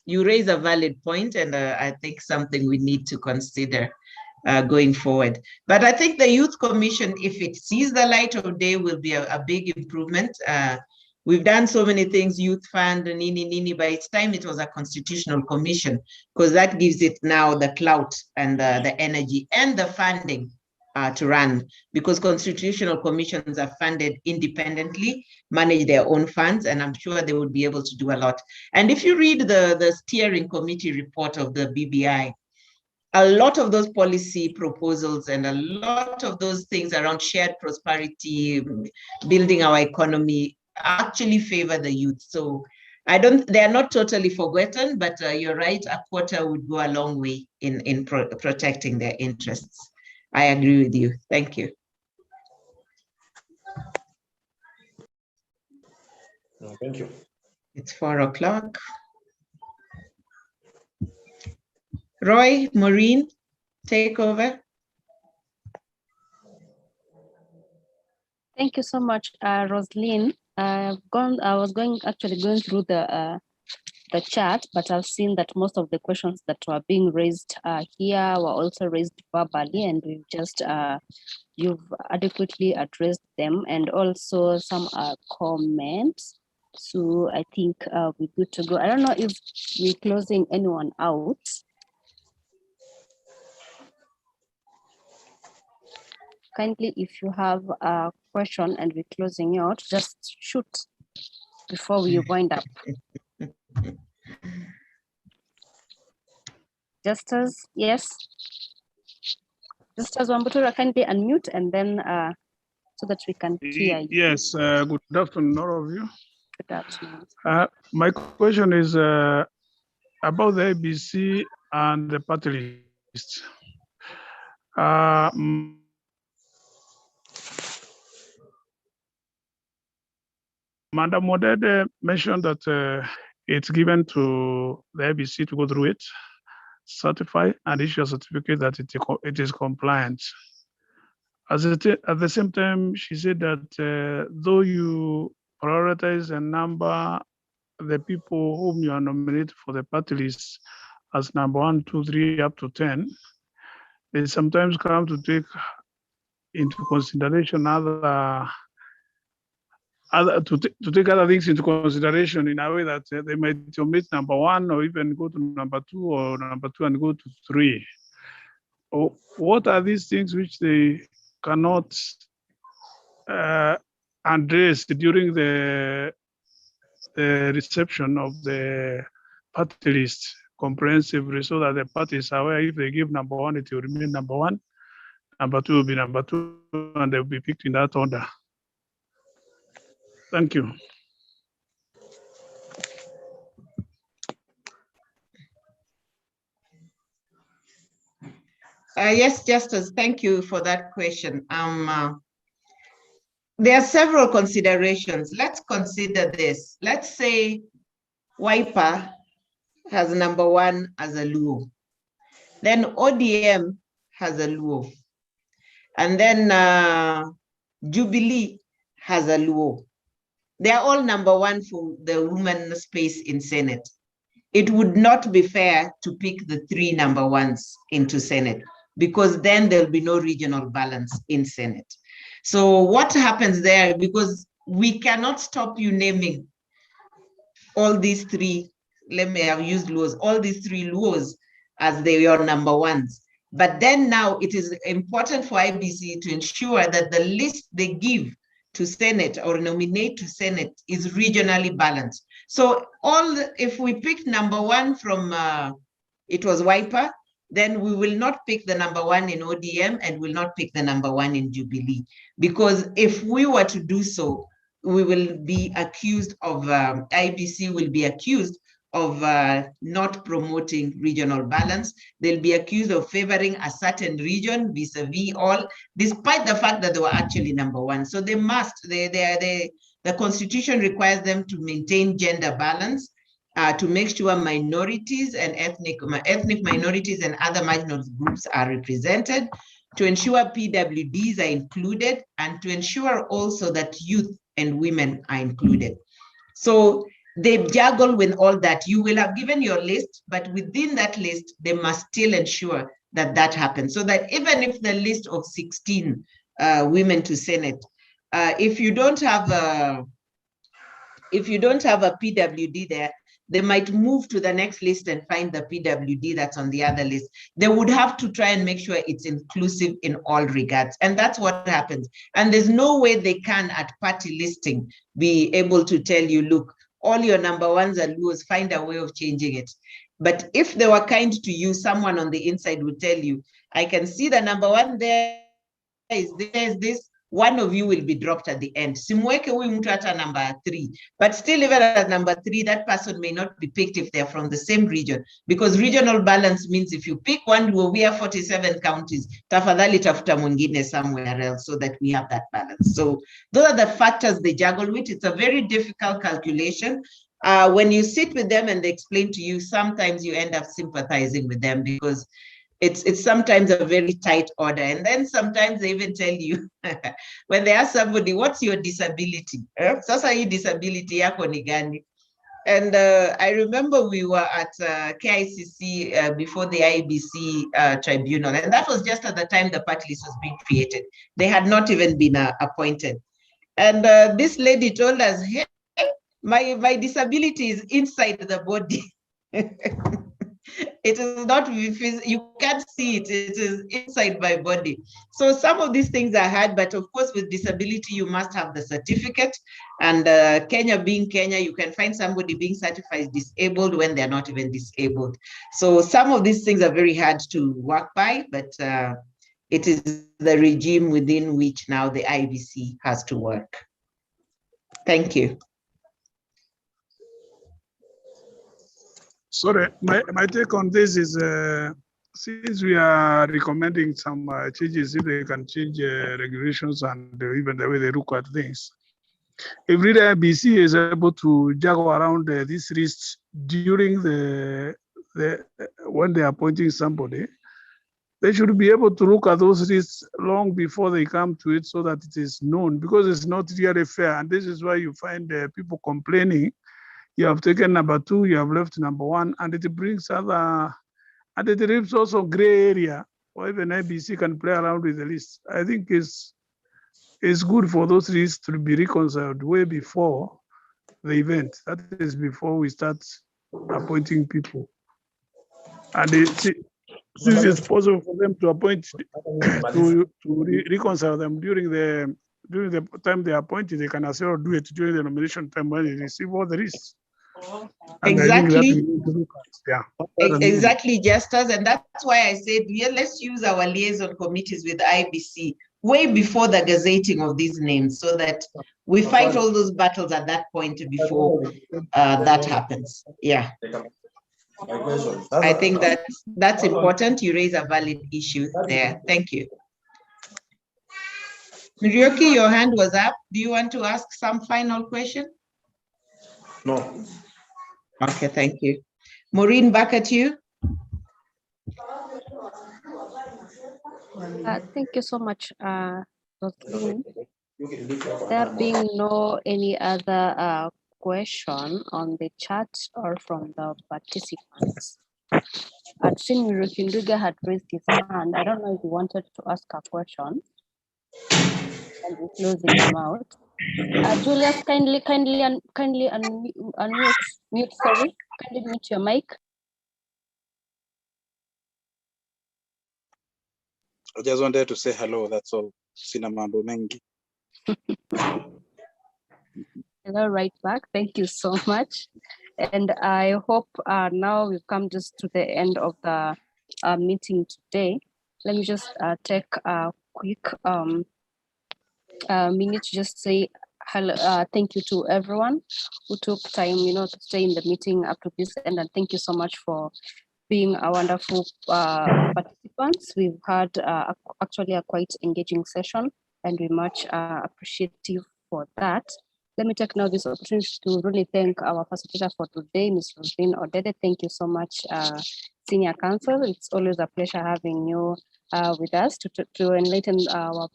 you raise a valid point, and I think something we need to consider going forward. But I think the Youth Commission, if it sees the light of day, will be a big improvement. We've done so many things, youth fund, nini. By its time, it was a constitutional commission, because that gives it now the clout and the energy and the funding to run, because constitutional commissions are funded independently, manage their own funds, and I'm sure they would be able to do a lot. And if you read the steering committee report of the BBI, a lot of those policy proposals and a lot of those things around shared prosperity, building our economy, actually favor the youth. So they're not totally forgotten, but you're right, a quota would go a long way in protecting their interests. I agree with you. Thank you. Thank you. It's 4 o'clock. Roy, Maureen, take over. Thank you so much, Roslyn. I was actually going through the chat, but I've seen that most of the questions that were being raised here were also raised verbally, and we've just you've adequately addressed them, and also some comments. So I think we're good to go. I don't know if we're closing anyone out. Kindly, if you have a question and we're closing out, just shoot before we wind up. Justus, yes. Justus Wambutura, kindly unmute, and then so that we can hear you. Yes, good afternoon, all of you. Good afternoon. My question is about the ABC and the party list. Madam Modede mentioned that it's given to the ABC to go through it, certify, and issue a certificate that it is compliant. At the same time, she said that though you prioritize and number the people whom you are nominated for the party list as number 1, 2, 3, up to 10, they sometimes come to take into consideration to take other things into consideration in a way that they might omit number 1 or even go to number 2, or number 2 and go to 3. What are these things which they cannot address during the reception of the party list comprehensively, so that the parties are aware if they give number 1, it will remain number 1, number 2 will be number 2, and they will be picked in that order? Thank you. Yes, Justus, thank you for that question. There are several considerations. Let's consider this. Let's say Wiper has number 1 as a Luo. Then ODM has a Luo. And then Jubilee has a Luo. They are all number 1 for the woman space in Senate. It would not be fair to pick the 3 number 1s into Senate, because then there'll be no regional balance in Senate. So what happens there, because we cannot stop you naming all these 3, let me have used Luos, all these 3 Luos as they are number 1s. But then now it is important for IBC to ensure that the list they give to Senate or nominate to Senate is regionally balanced. So if we pick number 1 from, it was Wiper, then we will not pick the number 1 in ODM and will not pick the number 1 in Jubilee. Because if we were to do so, we will be accused of, IBC will be accused of not promoting regional balance. They'll be accused of favoring a certain region vis-a-vis all, despite the fact that they were actually number 1. So they must, the Constitution requires them to maintain gender balance to make sure minorities and ethnic minorities and other marginal groups are represented, to ensure PWDs are included, and to ensure also that youth and women are included. So they juggle with all that. You will have given your list, but within that list, they must still ensure that that happens. So that even if the list of 16 women to Senate, if you don't have a PWD there, they might move to the next list and find the PWD that's on the other list. They would have to try and make sure it's inclusive in all regards. And that's what happens. And there's no way they can, at party listing, be able to tell you, look, all your number ones are Luos, find a way of changing it. But if they were kind to you, someone on the inside would tell you, I can see the number one there is this, one of you will be dropped at the end. Simweke huyu mtu hata number 3, but still even at number 3, that person may not be picked if they're from the same region, because regional balance means if you pick one, we have 47 counties, tafadhali tafuta mwingine somewhere else so that we have that balance. So those are the factors they juggle with. It's a very difficult calculation. When you sit with them and they explain to you, sometimes you end up sympathizing with them because it's sometimes a very tight order. And then sometimes they even tell you, when they ask somebody, what's your disability? Sasa hii disability yako ni gani? And I remember we were at KICC before the IBC tribunal, and that was just at the time the party list was being created. They had not even been appointed. And this lady told us, hey, my disability is inside the body. It is not, you can't see it, it is inside my body. So some of these things are hard, but of course with disability, you must have the certificate. And Kenya being Kenya, you can find somebody being certified disabled when they're not even disabled. So some of these things are very hard to work by, but it is the regime within which now the IBC has to work. Thank you. Sorry, my take on this is, since we are recommending some changes, if they can change regulations and even the way they look at things, if really IBC is able to juggle around these risks during when they are appointing somebody, they should be able to look at those risks long before they come to it so that it is known, because it's not really fair. And this is why you find people complaining. You have taken number 2, you have left number 1, and it brings other, and it leaves also gray area, or even IBC can play around with the list. I think it's good for those lists to be reconciled way before the event. That is before we start appointing people. And since it's possible for them to appoint, to reconcile them during the time they are appointed, they can as well do it during the nomination time when they receive all the lists. And exactly. Yeah. Exactly, Justus, and that's why I said, yeah, let's use our liaison committees with IBC way before the gazetting of these names, so that we fight all those battles at that point before that happens. Yeah. I think that's important. You raise a valid issue there. Thank you. Murioki, your hand was up. Do you want to ask some final question? No. Okay, thank you. Maureen, back at you. Thank you so much, Roslyn. There being no any other question on the chat or from the participants. I'd seen Rukinduga had raised his hand. I don't know if he wanted to ask a question. And we're closing him out. Julius, kindly unmute. Sorry, kindly mute your mic. I just wanted to say hello, that's all. Sina mambo mengi. Hello, right back. Thank you so much. And I hope now we've come just to the end of the meeting today. Let me just take a quick minute to just say hello, thank you to everyone who took time, to stay in the meeting up to this end, and thank you so much for being a wonderful participants. We've had actually a quite engaging session, and we're much appreciative for that. Let me take now this opportunity to really thank our facilitator for today, Ms. Roslyn Odede. Thank you so much, Senior Counsel. It's always a pleasure having you with us to enlighten our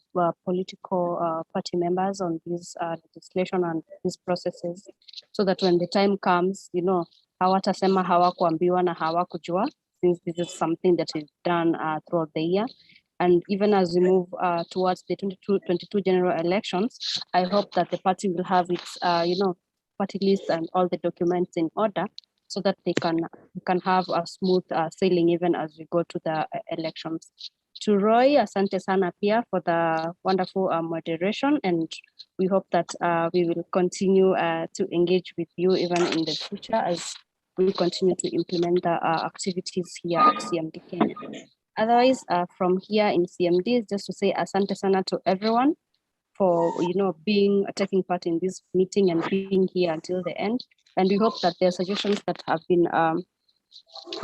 political party members on this legislation and these processes, so that when the time comes, you know, hawatasema hawakuambiwa na hawakujua, since this is something that is done throughout the year. And even as we move towards the 22 general elections, I hope that the party will have its, party list and all the documents in order, so that they can have a smooth sailing even as we go to the elections. To Roy, asante sana pia for the wonderful moderation, and we hope that we will continue to engage with you even in the future as we continue to implement the activities here at CMD-Kenya. Otherwise, from here in CMD, just to say asante sana to everyone for taking part in this meeting and being here until the end. And we hope that the suggestions that have been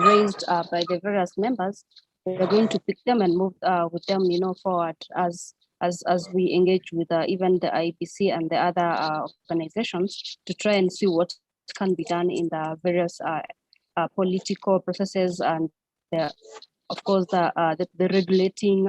raised by the various members, we're going to pick them and move with them, forward as we engage with even the IBC and the other organizations to try and see what can be done in the various political processes and of course, the regulating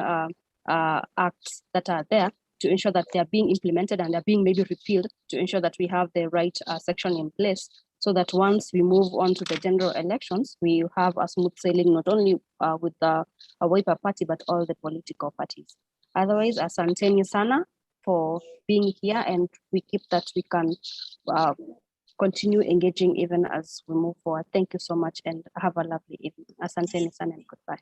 acts that are there to ensure that they are being implemented and they're being maybe repealed to ensure that we have the right section in place, so that once we move on to the general elections, we have a smooth sailing, not only with the Wiper party, but all the political parties. Otherwise, asanteni sana for being here, and we keep that we can continue engaging even as we move forward. Thank you so much and have a lovely evening. Asanteni sana and goodbye.